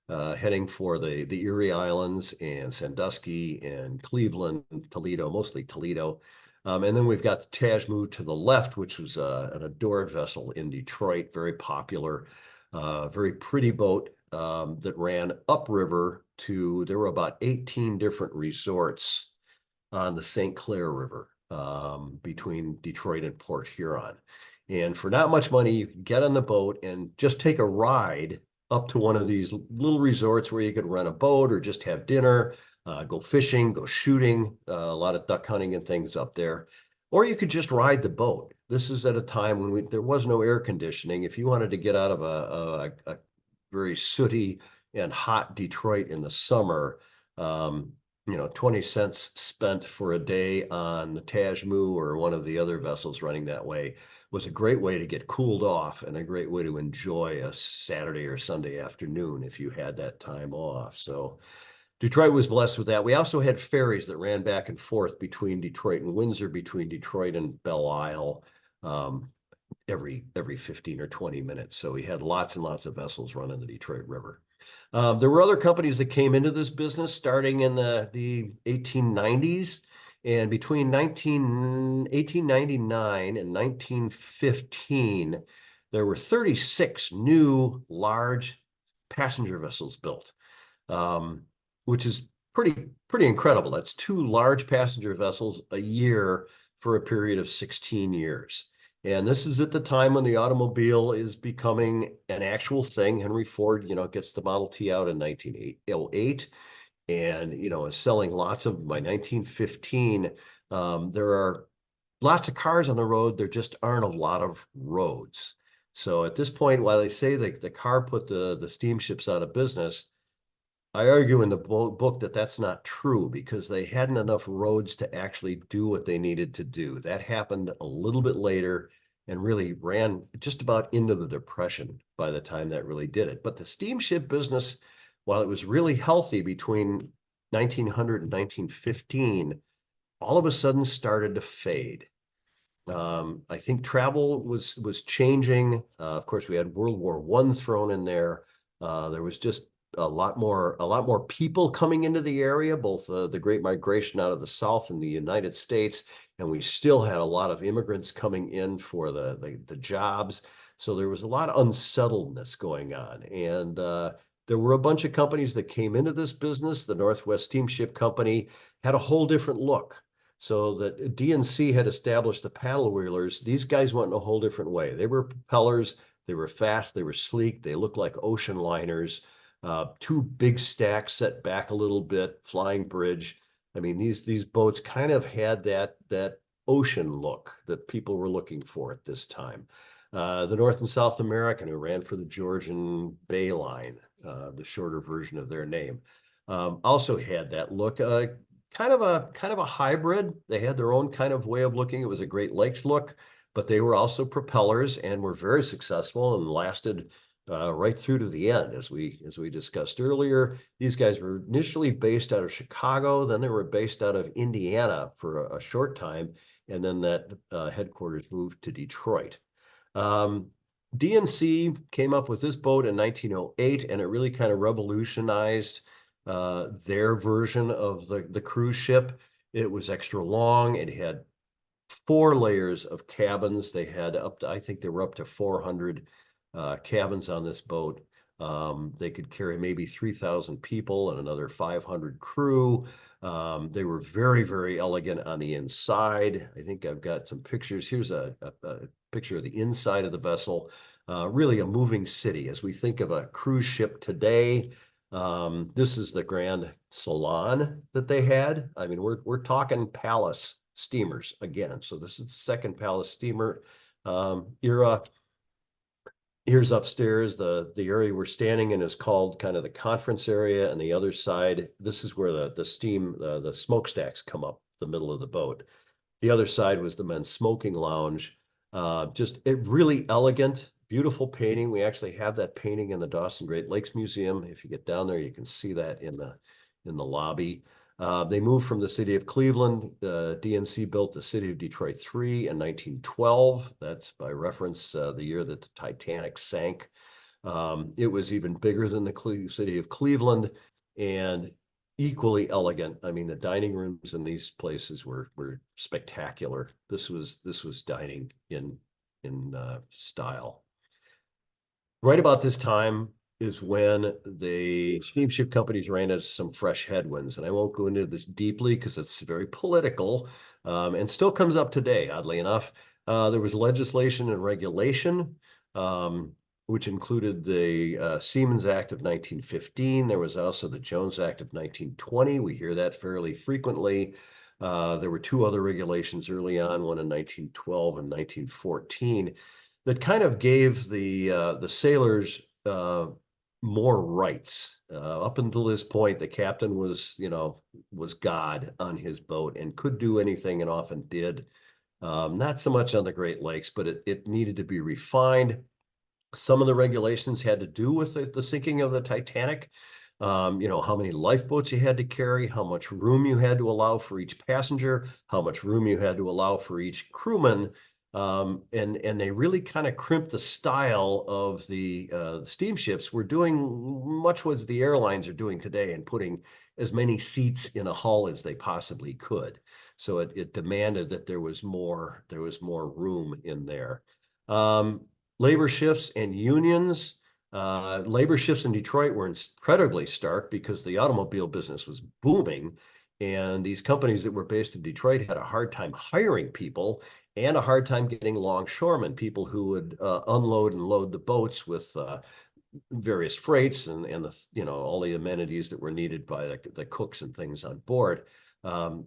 heading for the Erie Islands and Sandusky and Cleveland, Toledo, mostly Toledo. And then we've got the Tajmu to the left, which was an adored vessel in Detroit, very popular, very pretty boat that ran upriver there were about 18 different resorts on the St. Clair River between Detroit and Port Huron. And for not much money, you could get on the boat and just take a ride up to one of these little resorts where you could rent a boat or just have dinner, go fishing, go shooting, a lot of duck hunting and things up there. Or you could just ride the boat. This is at a time when there was no air conditioning. If you wanted to get out of a very sooty and hot Detroit in the summer, 20 cents spent for a day on the Tajmu or one of the other vessels running that way was a great way to get cooled off and a great way to enjoy a Saturday or Sunday afternoon if you had that time off. So Detroit was blessed with that. We also had ferries that ran back and forth between Detroit and Windsor, between Detroit and Belle Isle, every 15 or 20 minutes. So we had lots and lots of vessels running the Detroit River. There were other companies that came into this business starting in the 1890s. And between 1899 and 1915, there were 36 new large passenger vessels built, which is pretty incredible. That's two large passenger vessels a year for a period of 16 years. And this is at the time when the automobile is becoming an actual thing. Henry Ford, gets the Model T out in 1908 and, is selling lots of by 1915. There are lots of cars on the road. There just aren't a lot of roads. So at this point, while they say the car put the steamships out of business, I argue in the book that that's not true because they hadn't enough roads to actually do what they needed to do. That happened a little bit later and really ran just about into the Depression by the time that really did it. But the steamship business, while it was really healthy between 1900 and 1915, all of a sudden started to fade. I think travel was changing. Of course, we had World War I thrown in there. There was just a lot more people coming into the area, both the Great Migration out of the South and the United States, and we still had a lot of immigrants coming in for the jobs. So there was a lot of unsettledness going on, and there were a bunch of companies that came into this business. The Northwest Steamship Company had a whole different look. So that DNC had established the paddle wheelers. These guys went in a whole different way. They were propellers. They were fast. They were sleek. They looked like ocean liners. Two big stacks set back a little bit, flying bridge. I mean, these boats kind of had that ocean look that people were looking for at this time. The North and South American, who ran for the Georgian Bay Line, the shorter version of their name. Also had that look, kind of a hybrid. They had their own kind of way of looking. It was a Great Lakes look, but they were also propellers and were very successful and lasted right through to the end. As we discussed earlier, these guys were initially based out of Chicago, then they were based out of Indiana for a short time, and then that headquarters moved to Detroit. DNC came up with this boat in 1908, and it really kind of revolutionized their version of the cruise ship. It was extra long. It had 4 layers of cabins. They had up to, I think they were up to 400 cabins on this boat. They could carry maybe 3,000 people and another 500 crew. They were very, very elegant on the inside. I think I've got some pictures. Here's a picture of the inside of the vessel. Really a moving city. As we think of a cruise ship today, this is the grand salon that they had. I mean, we're talking palace steamers again. So this is the second palace steamer era. Here's upstairs. The area we're standing in is called kind of the conference area, and the other side, this is where the smokestacks come up the middle of the boat. The other side was the men's smoking lounge. Just really elegant, beautiful painting. We actually have that painting in the Dawson Great Lakes Museum. If you get down there, you can see that in the lobby. They moved from the city of Cleveland. DNC built the city of Detroit 3 in 1912. That's by reference the year that the Titanic sank. It was even bigger than the city of Cleveland and equally elegant. I mean, the dining rooms in these places were spectacular. This was dining in style. Right about this time is when the steamship companies ran into some fresh headwinds. And I won't go into this deeply because it's very political and still comes up today, oddly enough. There was legislation and regulation, which included the Seamen's Act of 1915. There was also the Jones Act of 1920. We hear that fairly frequently. There were 2 other regulations early on, one in 1912 and 1914, that kind of gave the sailors more rights. Up until this point, the captain was God on his boat and could do anything and often did. Not so much on the Great Lakes, but it needed to be refined. Some of the regulations had to do with the sinking of the Titanic. How many lifeboats you had to carry, how much room you had to allow for each passenger, how much room you had to allow for each crewman. And they really kind of crimped the style of the steamships. Were doing much what the airlines are doing today and putting as many seats in a hull as they possibly could. So it demanded that there was more room in there. Labor shifts and unions. Labor shifts in Detroit were incredibly stark because the automobile business was booming. And these companies that were based in Detroit had a hard time hiring people and a hard time getting longshoremen, people who would unload and load the boats with various freights and all the amenities that were needed by the cooks and things on board.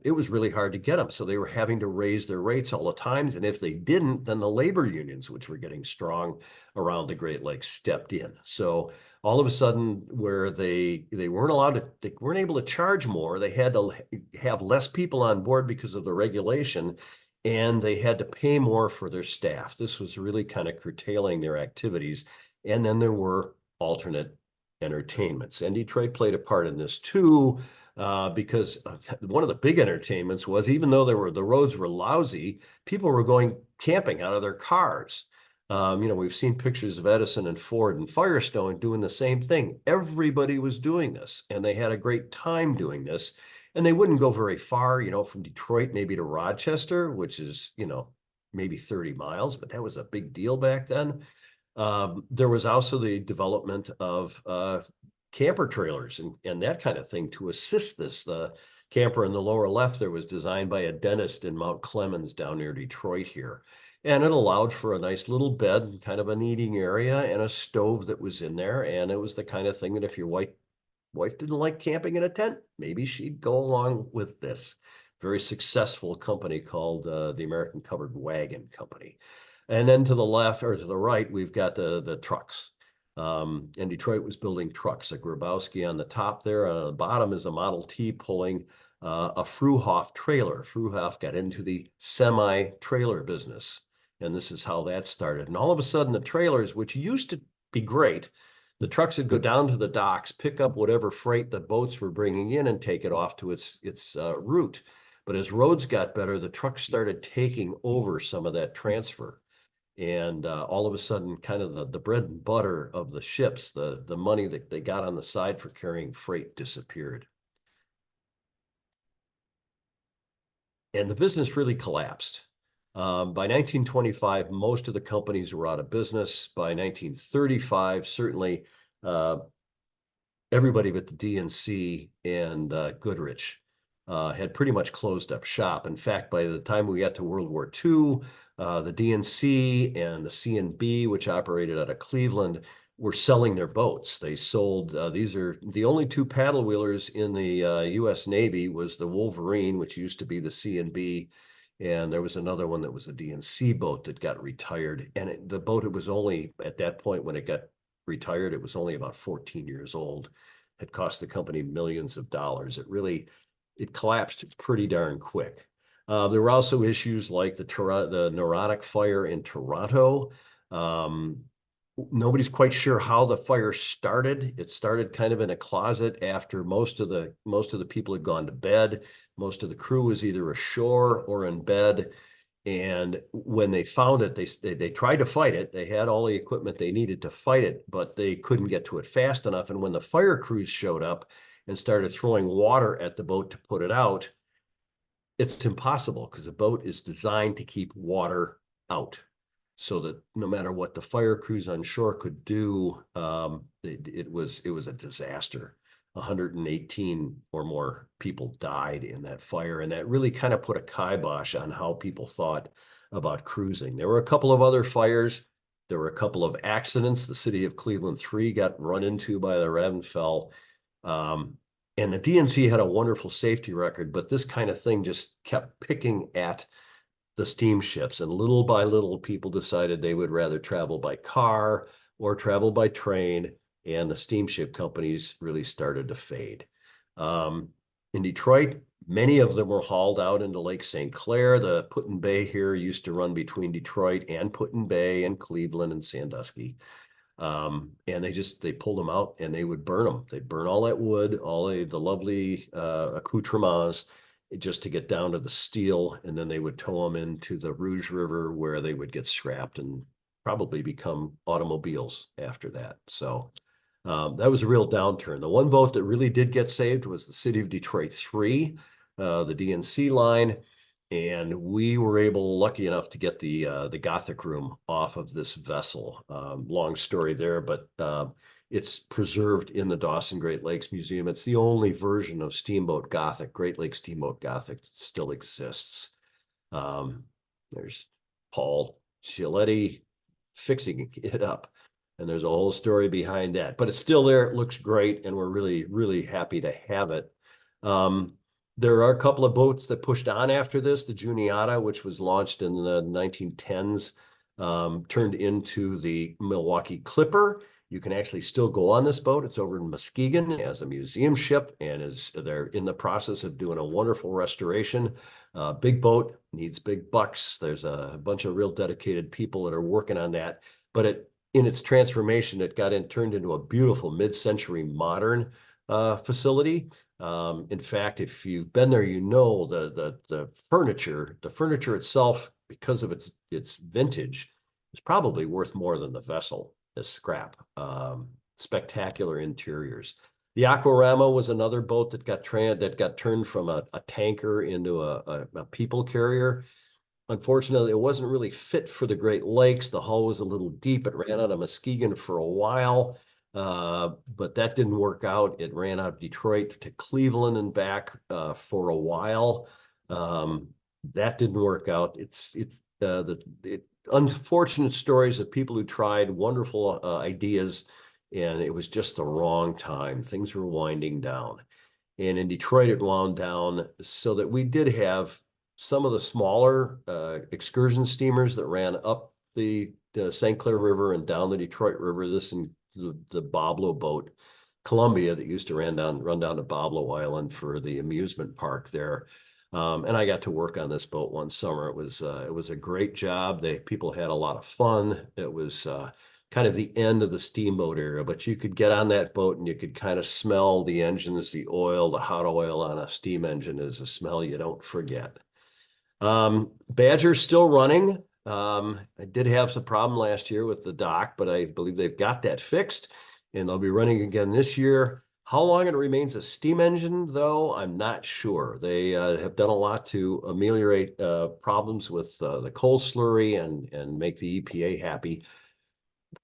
It was really hard to get them. So they were having to raise their rates all the times. And if they didn't, then the labor unions, which were getting strong around the Great Lakes, stepped in. So all of a sudden, where they weren't able to charge more, they had to have less people on board because of the regulation, and they had to pay more for their staff. This was really kind of curtailing their activities. And then there were alternate entertainments. And Detroit played a part in this too, because one of the big entertainments was, even though the roads were lousy, people were going camping out of their cars. We've seen pictures of Edison and Ford and Firestone doing the same thing. Everybody was doing this, and they had a great time doing this. And they wouldn't go very far, from Detroit maybe to Rochester, which is, maybe 30 miles, but that was a big deal back then. There was also the development of camper trailers and that kind of thing to assist this. The camper in the lower left there was designed by a dentist in Mount Clemens down near Detroit here. And it allowed for a nice little bed, kind of an eating area, and a stove that was in there. And it was the kind of thing that if your wife didn't like camping in a tent, maybe she'd go along with this. Very successful company called the American Covered Wagon Company. And then to the left or to the right, we've got the trucks. And Detroit was building trucks. A Grabowski on the top there. On the bottom is a Model T pulling a Fruhoff trailer. Fruhoff got into the semi-trailer business, and this is how that started. And all of a sudden, the trailers, which used to be great, the trucks would go down to the docks, pick up whatever freight the boats were bringing in, and take it off to its route. But as roads got better, the trucks started taking over some of that transfer. And all of a sudden, kind of the bread and butter of the ships, the money that they got on the side for carrying freight disappeared. And the business really collapsed. By 1925, most of the companies were out of business. By 1935, certainly everybody but the DNC and Goodrich had pretty much closed up shop. In fact, by the time we got to World War II, the DNC and the CNB, which operated out of Cleveland, were selling their boats. They sold, these are the only two paddle wheelers in the U.S. Navy was the Wolverine, which used to be the CNB. And there was another one that was a DNC boat that got retired. And the boat, it was only at that point when it got retired, it was only about 14 years old. It cost the company millions of dollars. It collapsed pretty darn quick. There were also issues like the neurotic fire in Toronto. Nobody's quite sure how the fire started. It started kind of in a closet after most of the people had gone to bed. Most of the crew was either ashore or in bed. And when they found it, they tried to fight it. They had all the equipment they needed to fight it, but they couldn't get to it fast enough. And when the fire crews showed up and started throwing water at the boat to put it out, it's impossible because a boat is designed to keep water out, so that no matter what the fire crews on shore could do, it was a disaster. 118 or more people died in that fire, and that really kind of put a kibosh on how people thought about cruising. There were a couple of other fires. There were a couple of accidents. The city of Cleveland 3 got run into by the Ravenfell. And the DNC had a wonderful safety record, but this kind of thing just kept picking at the steamships. And little by little, people decided they would rather travel by car or travel by train. And the steamship companies really started to fade. In Detroit, many of them were hauled out into Lake St. Clair. The Put-in-Bay here used to run between Detroit and Put-in-Bay and Cleveland and Sandusky. And they pulled them out and they would burn them. They'd burn all that wood, all the lovely accoutrements, just to get down to the steel. And then they would tow them into the Rouge River, where they would get scrapped and probably become automobiles after that. So that was a real downturn. The one boat that really did get saved was the City of Detroit 3, the DNC line. And we were lucky enough to get the Gothic room off of this vessel. Long story there, but it's preserved in the Dawson Great Lakes Museum. It's the only version of Steamboat Gothic, Great Lakes Steamboat Gothic, that still exists. There's Paul Chialetti fixing it up, and there's a whole story behind that. But it's still there. It looks great, and we're really, really happy to have it. There are a couple of boats that pushed on after this. The Juniata, which was launched in the 1910s, turned into the Milwaukee Clipper. You can actually still go on this boat. It's over in Muskegon as a museum ship, and they're in the process of doing a wonderful restoration. Big boat, needs big bucks. There's a bunch of real dedicated people that are working on that. But in its transformation, it turned into a beautiful mid-century modern facility. In fact, if you've been there, you know the furniture itself, because of its vintage, is probably worth more than the vessel as scrap. Spectacular interiors. The Aquarama was another boat that got turned from a tanker into a people carrier. Unfortunately, it wasn't really fit for the Great Lakes. The hull was a little deep. It ran out of Muskegon for a while. But that didn't work out. It ran out of Detroit to Cleveland and back for a while. That didn't work out. It's unfortunate stories of people who tried wonderful ideas, and it was just the wrong time. Things were winding down. And in Detroit, it wound down so that we did have some of the smaller excursion steamers that ran up the St. Clair River and down the Detroit River. This the Boblo boat, Columbia, that used to run down to Boblo Island for the amusement park there. And I got to work on this boat one summer. It was a great job. People had a lot of fun. It was kind of the end of the steamboat era, but you could get on that boat and you could kind of smell the engines, the oil, the hot oil on a steam engine is a smell you don't forget. Badger's still running. I did have some problem last year with the dock, but I believe they've got that fixed and they'll be running again this year. How long it remains a steam engine, though, I'm not sure. They have done a lot to ameliorate problems with the coal slurry and make the EPA happy.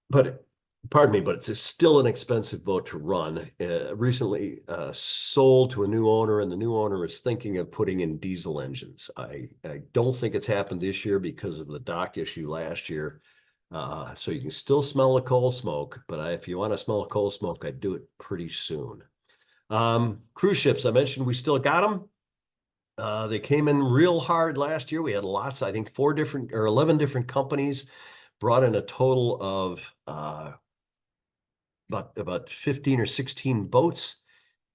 But pardon me, but it's still an expensive boat to run. Recently sold to a new owner, and the new owner is thinking of putting in diesel engines. I don't think it's happened this year because of the dock issue last year. So you can still smell the coal smoke, but if you want to smell the coal smoke, I'd do it pretty soon. Cruise ships, I mentioned we still got them. They came in real hard last year. We had lots, I think 11 different companies brought in a total of about 15 or 16 boats,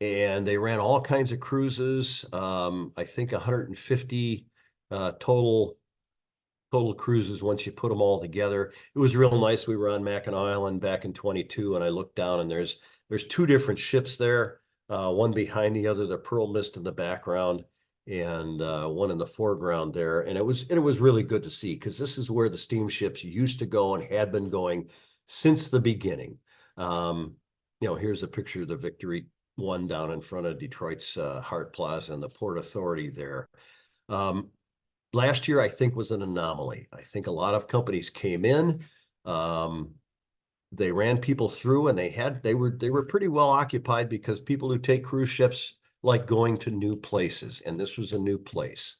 and they ran all kinds of cruises. I think 150 total cruises once you put them all together. It was real nice. We were on Mackinac Island back in 22, and I looked down and there's two different ships there, one behind the other, the Pearl Mist in the background, and one in the foreground there. And it was really good to see, because this is where the steamships used to go and had been going since the beginning. Here's a picture of the Victory One down in front of Detroit's Hart Plaza and the Port Authority there. Last year, I think, was an anomaly. I think a lot of companies came in, they ran people through, and they were pretty well occupied, because people who take cruise ships like going to new places, and this was a new place.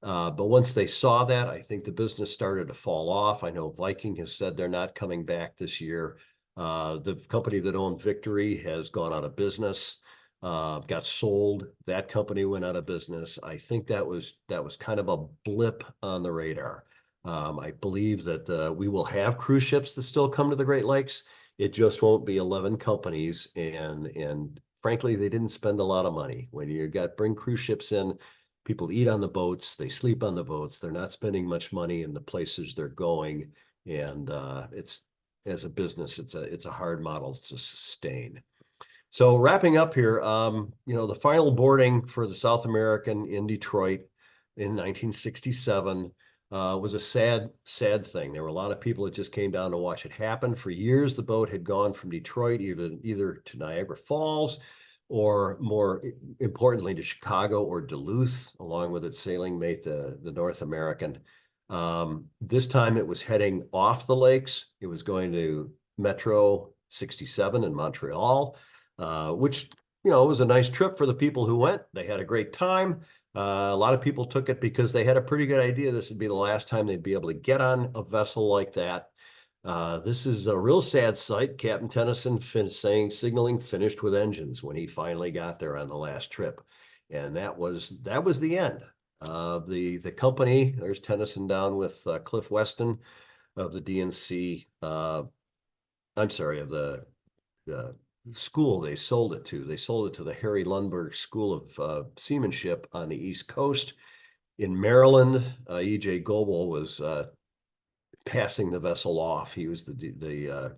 But once they saw that, I think the business started to fall off. I know Viking has said they're not coming back this year. The company that owned Victory has gone out of business, got sold. That company went out of business. I think that was kind of a blip on the radar. I believe that we will have cruise ships that still come to the Great Lakes. It just won't be 11 companies, and frankly, they didn't spend a lot of money. When you bring cruise ships in, people eat on the boats, they sleep on the boats. They're not spending much money in the places they're going, and as a business, it's a hard model to sustain. So wrapping up here, the final boarding for the South American in Detroit in 1967 was a sad thing. There were a lot of people that just came down to watch it happen. For years, the boat had gone from Detroit either to Niagara Falls, or more importantly to Chicago or Duluth, along with its sailing mate, the North American. This time it was heading off the lakes. It was going to Metro 67 in Montreal, which was a nice trip for the people who went. They had a great time. A lot of people took it because they had a pretty good idea this would be the last time they'd be able to get on a vessel like that. This is a real sad sight. Captain Tennyson signaling finished with engines when he finally got there on the last trip. And that was the end. The company, there's Tennyson down with Cliff Weston of the DNC. I'm sorry, of the school they sold it to. They sold it to the Harry Lundberg School of Seamanship on the East Coast. In Maryland, E.J. Goebel was passing the vessel off. He was the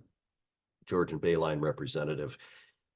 Georgian Bay Line representative.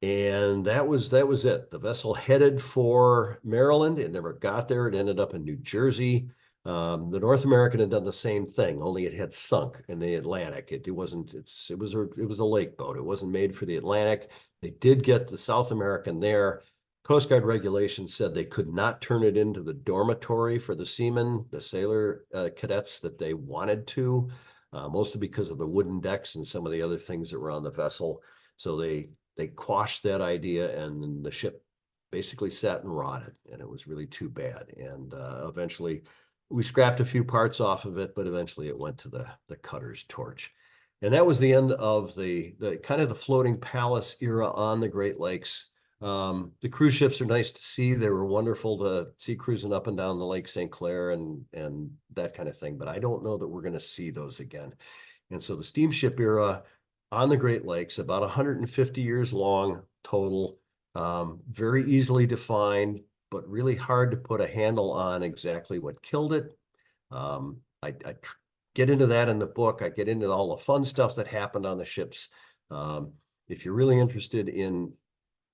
And that was it. The vessel headed for Maryland. It never got there. It ended up in New Jersey. The North American had done the same thing, only it had sunk in the Atlantic. It was a lake boat. It wasn't made for the Atlantic. They did get the South American there. Coast Guard regulations said they could not turn it into the dormitory for the seamen, the sailor cadets that they wanted to, mostly because of the wooden decks and some of the other things that were on the vessel. So they quashed that idea, and the ship basically sat and rotted, and it was really too bad. And eventually we scrapped a few parts off of it, but eventually it went to the cutter's torch. And that was the end of the kind of the floating palace era on the Great Lakes. The cruise ships are nice to see. They were wonderful to see cruising up and down the Lake St. Clair and that kind of thing, but I don't know that we're going to see those again. And so the steamship era, on the Great Lakes, about 150 years long total, very easily defined, but really hard to put a handle on exactly what killed it. I get into that in the book. I get into all the fun stuff that happened on the ships. If you're really interested in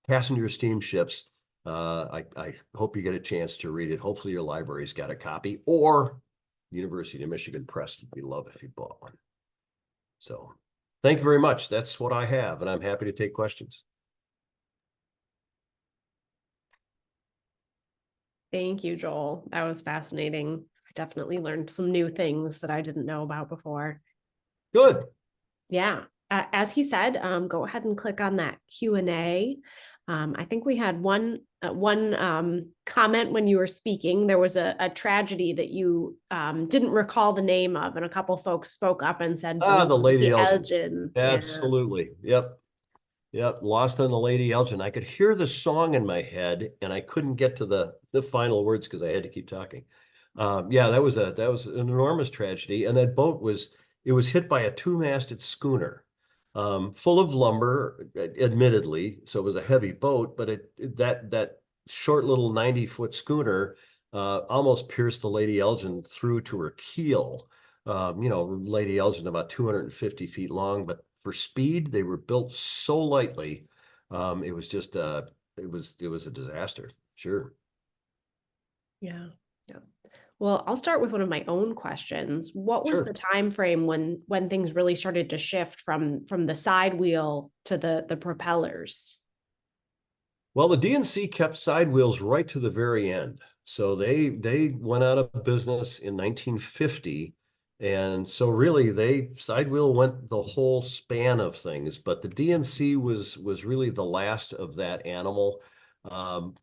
passenger steamships, I hope you get a chance to read it. Hopefully your library's got a copy, or University of Michigan Press would be love if you bought one. So thank you very much. That's what I have, and I'm happy to take questions. Thank you, Joel. That was fascinating. I definitely learned some new things that I didn't know about before. Good. Yeah. As he said, go ahead and click on that Q&A. I think we had one comment when you were speaking. There was a tragedy that you didn't recall the name of, and a couple folks spoke up and said The Lady Elgin. Elgin. Absolutely. Yeah. Yep. Lost on the Lady Elgin. I could hear the song in my head, and I couldn't get to the final words because I had to keep talking. Yeah, that was an enormous tragedy, and that boat was hit by a two-masted schooner, full of lumber, admittedly. So it was a heavy boat, but that short little 90-foot schooner almost pierced the Lady Elgin through to her keel. Lady Elgin about 250 feet long, but for speed, they were built so lightly. It was just it was a disaster. Sure. Yeah. Yeah. Well, I'll start with one of my own questions. What was Sure. the time frame when things really started to shift from the side wheel to the propellers? Well, the DNC kept side wheels right to the very end. So they went out of business in 1950. And so really they side wheel went the whole span of things, but the DNC was really the last of that animal.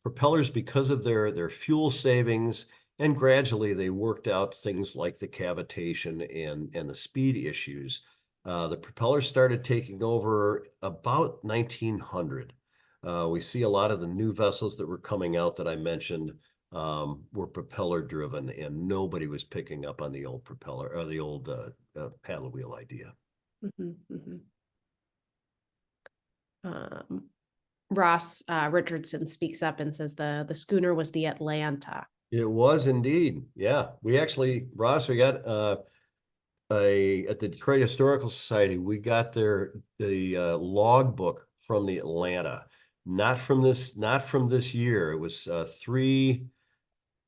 Propellers, because of their fuel savings, and gradually they worked out things like the cavitation and the speed issues. The propellers started taking over about 1900. We see a lot of the new vessels that were coming out that I mentioned were propeller driven, and nobody was picking up on the old propeller or the old paddle wheel idea. Ross Richardson speaks up and says the schooner was the Atlanta. It was indeed. Yeah. Ross, we got at the Detroit Historical Society, we got the log book from the Atlanta, not from this year. It was 3,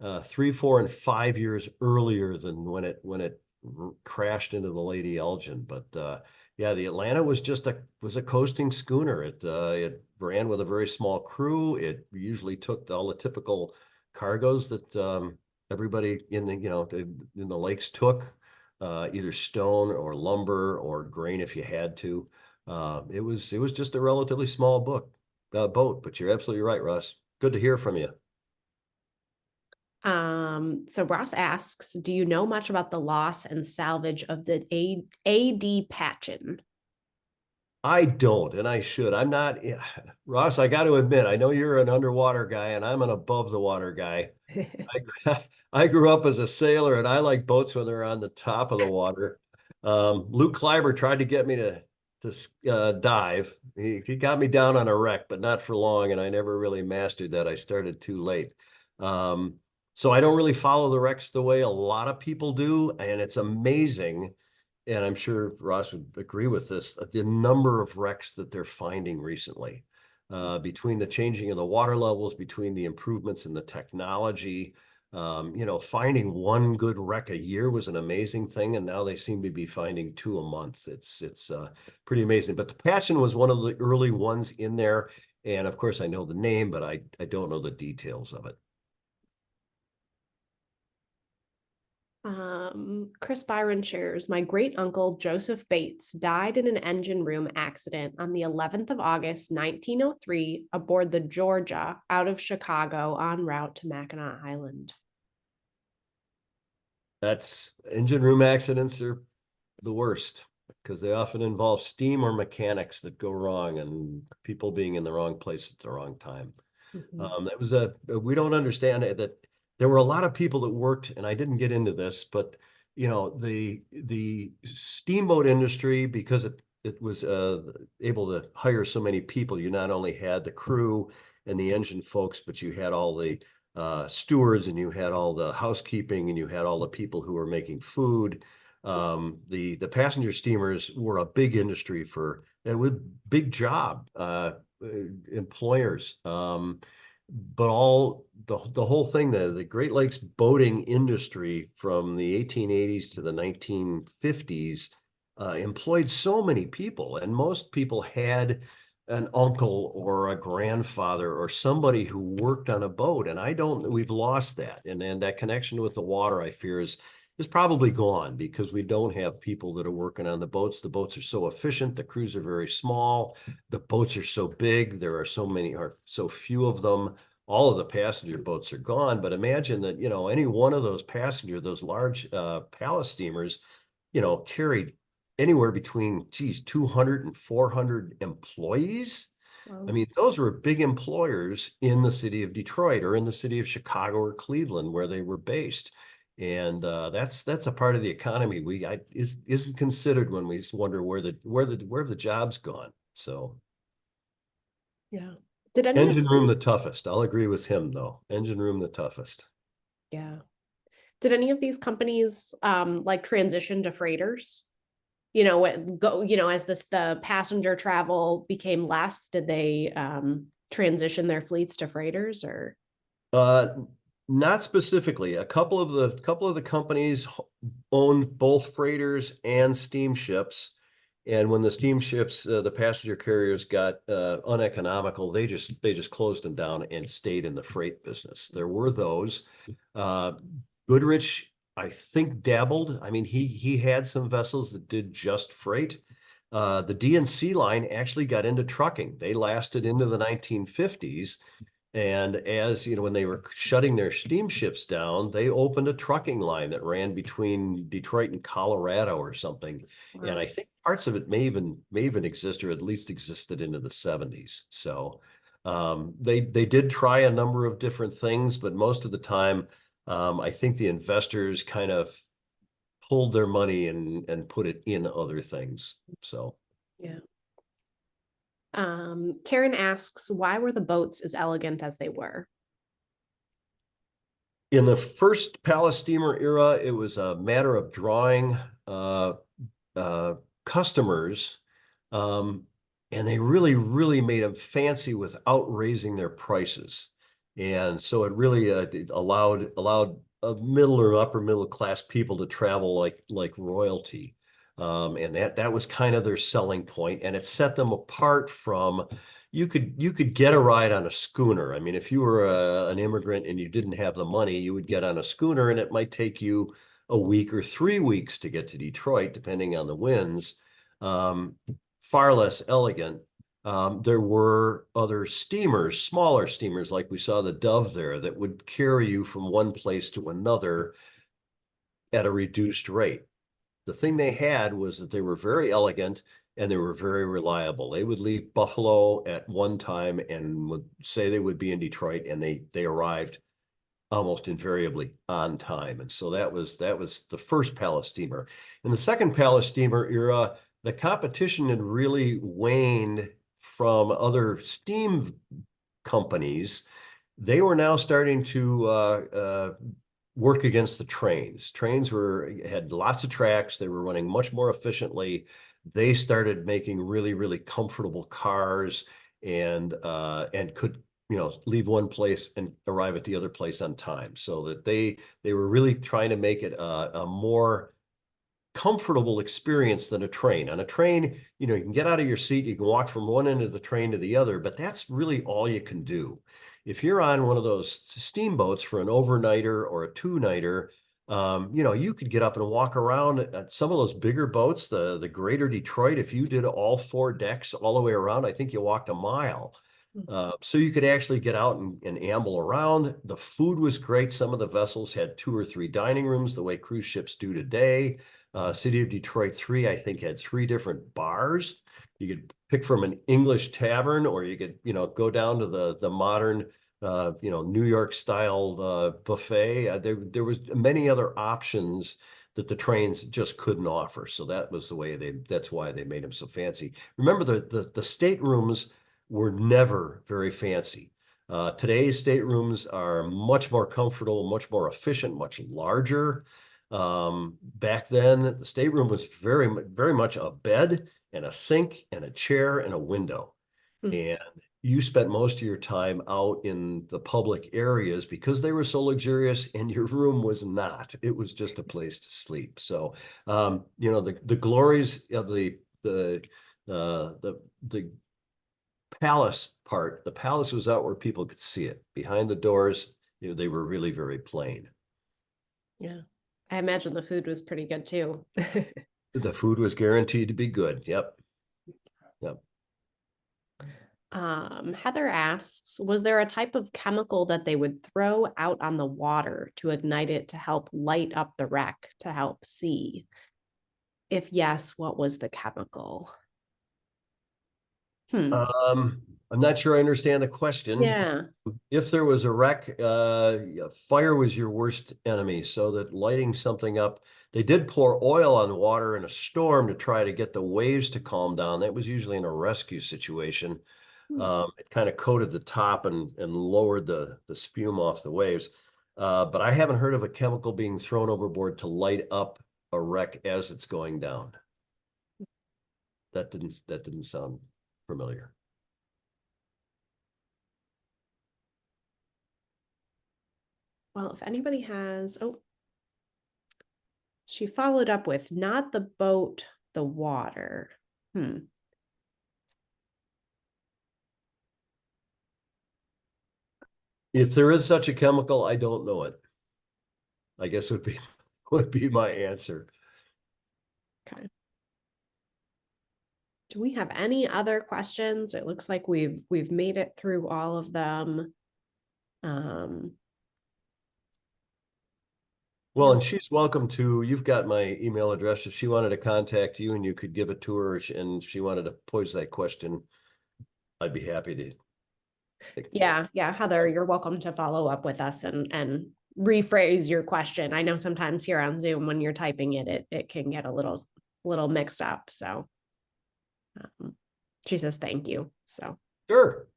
4, and 5 years earlier than when it crashed into the Lady Elgin. But yeah, the Atlanta was a coasting schooner. It ran with a very small crew. It usually took all the typical cargoes that everybody in the lakes took, either stone or lumber or grain if you had to. It was just a relatively small boat. But you're absolutely right, Russ. Good to hear from you. So Ross asks, do you know much about the loss and salvage of the A.D. Patchen? I don't, and I should. I'm not, Ross, I got to admit, I know you're an underwater guy and I'm an above the water guy. I grew up as a sailor and I like boats when they're on the top of the water. Luke Kleiber tried to get me to dive. He got me down on a wreck, but not for long, and I never really mastered that. I started too late. So I don't really follow the wrecks the way a lot of people do, and it's amazing, and I'm sure Ross would agree with this, the number of wrecks that they're finding recently, between the changing of the water levels, between the improvements in the technology. Finding one good wreck a year was an amazing thing, and now they seem to be finding 2 a month. It's pretty amazing. But the Passion was one of the early ones in there, and of course I know the name, but I don't know the details of it. Chris Byron shares, my great uncle Joseph Bates died in an engine room accident on the 11th of August, 1903, aboard the Georgia out of Chicago en route to Mackinac Island. Engine room accidents are the worst because they often involve steam or mechanics that go wrong and people being in the wrong place at the wrong time. We don't understand that there were a lot of people that worked, and I didn't get into this, but the steamboat industry, because able to hire so many people. You not only had the crew and the engine folks, but you had all the stewards, and you had all the housekeeping, and you had all the people who were making food. The passenger steamers were a big industry for it was big job employers. But the whole thing, the Great Lakes boating industry from the 1880s to the 1950s employed so many people, and most people had an uncle or a grandfather or somebody who worked on a boat. And we've lost that. And that connection with the water, I fear, is probably gone, because we don't have people that are working on the boats. The boats are so efficient. The crews are very small. The boats are so big. There are so few of them. All of the passenger boats are gone. But imagine that, any one of those large palace steamers, carried anywhere between 200 and 400 employees. Wow. I mean, those were big employers in the city of Detroit or in the city of Chicago or Cleveland, where they were based. And that's a part of the economy isn't considered when we wonder where the job's gone. So Yeah. Did any of engine room the toughest. I'll agree with him, though. Engine room the toughest. Yeah. Did any of these companies like transition to freighters? As the passenger travel became less, did they transition their fleets to freighters, or? Not specifically. A couple of the companies owned both freighters and steamships. And when the steamships, the passenger carriers got uneconomical, they just closed them down and stayed in the freight business. There were those. Goodrich, I think, dabbled. I mean, he had some vessels that did just freight. The D&C line actually got into trucking. They lasted into the 1950s. And as when they were shutting their steamships down, they opened a trucking line that ran between Detroit and Colorado or something. Wow. And I think parts of it may even exist, or at least existed into the 70s. So they did try a number of different things, but most of the time, I think the investors kind of pulled their money and put it in other things. So Yeah. Karen asks, why were the boats as elegant as they were? in the first palace steamer era, it was a matter of drawing customers, and they really, really made them fancy without raising their prices. And so it really allowed middle or upper middle class people to travel like royalty. And that was kind of their selling point, and it set them apart from you could get a ride on a schooner. I mean, if you were an immigrant and you didn't have the money, you would get on a schooner, and it might take you a week or 3 weeks to get to Detroit, depending on the winds. Far less elegant. There were other steamers, smaller steamers, like we saw the Dove there, that would carry you from one place to another at a reduced rate. The thing they had was that they were very elegant and they were very reliable. They would leave Buffalo at one time and would say they would be in Detroit, and they arrived almost invariably on time. And so that was the first palace steamer. In the second palace steamer era, the competition had really waned from other steam companies. They were now starting to work against the trains. Trains had lots of tracks. They were running much more efficiently. They started making really, really comfortable cars, and could leave one place and arrive at the other place on time. So that they were really trying to make it a more comfortable experience than a train. On a train, you can get out of your seat, you can walk from one end of the train to the other, but that's really all you can do. If you're on one of those steamboats for an overnighter or a two-nighter, you could get up and walk around at some of those bigger boats, the Greater Detroit. If you did all four decks all the way around, I think you walked a mile. So you could actually get out and amble around. The food was great. Some of the vessels had 2 or 3 dining rooms, the way cruise ships do today. City of Detroit 3, I think, had 3 different bars. You could pick from an English tavern, or you could, go down to the modern, New York style buffet. There was many other options that the trains just couldn't offer. So that was the way that's why they made them so fancy. Remember, the staterooms were never very fancy. Today's staterooms are much more comfortable, much more efficient, much larger. Back then, the stateroom was very much a bed and a sink and a chair and a window. And you spent most of your time out in the public areas because they were so luxurious, and your room was not. It was just a place to sleep. So, you know, the glories of the palace part. The palace was out where people could see it. Behind the doors, you know, they were really very plain. Yeah. I imagine the food was pretty good too. The food was guaranteed to be good. Yep. Yep. Heather asks, was there a type of chemical that they would throw out on the water to ignite it to help light up the wreck to help see? If yes, what was the chemical? I'm not sure I understand the question. Yeah. If there was a wreck, fire was your worst enemy, so that lighting something up, they did pour oil on water in a storm to try to get the waves to calm down. That was usually in a rescue situation. It kind of coated the top and lowered the spume off the waves. But I haven't heard of a chemical being thrown overboard to light up a wreck as it's going down. That didn't sound familiar. Well, if anybody has, she followed up with not the boat, the water. If there is such a chemical, I don't know it. I guess would be my answer. Okay. Do we have any other questions? It looks like we've made it through all of them. Well, and she's welcome to, you've got my email address. If she wanted to contact you and you could give it to her, and she wanted to pose that question, I'd be happy to. Yeah, Heather, you're welcome to follow up with us and rephrase your question. I know sometimes here on Zoom when you're typing it can get a little mixed up. So she says thank you. So Sure.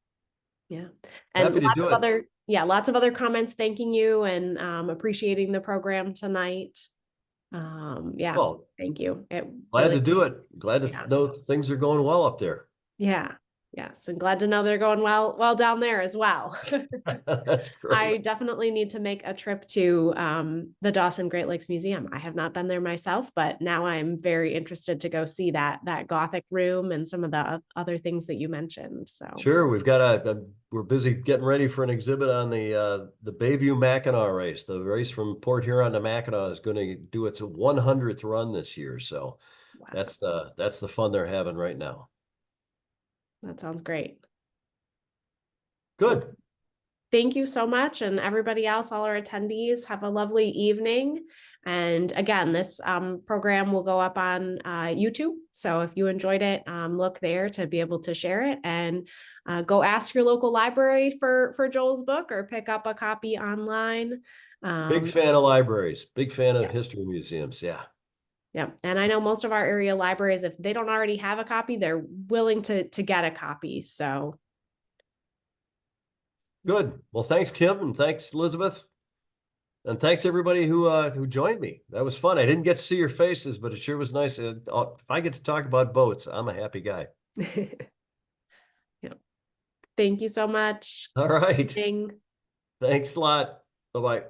yeah. And happy to lots do of it. lots of other comments thanking you and appreciating the program tonight. Yeah, Well, thank you. glad to do it. Glad to know things are going well up there. Yeah. Yes, and glad to know they're going well down there as well. That's great. I definitely need to make a trip to the Dawson Great Lakes Museum. I have not been there myself, but now I'm very interested to go see that Gothic room and some of the other things that you mentioned. So sure, we've got we're busy getting ready for an exhibit on the Bayview Mackinac race. The race from Port Huron to Mackinac is going to do its 100th run this year. So wow. that's the fun they're having right now. That sounds great. Good. Well, thank you so much. And everybody else, all our attendees, have a lovely evening. And again, this program will go up on YouTube. So if you enjoyed it, look there to be able to share it, and go ask your local library for Joel's book or pick up a copy online. Big fan of libraries, big fan of history museums. Yeah. Yeah. And I know most of our area libraries, if they don't already have a copy, they're willing to get a copy. So good. Well, thanks, Kim, and thanks, Elizabeth. And thanks everybody who joined me. That was fun. I didn't get to see your faces, but it sure was nice. If I get to talk about boats, I'm a happy guy. Yeah. Thank you so much. All right. Thanks Thanks a lot. Bye-bye.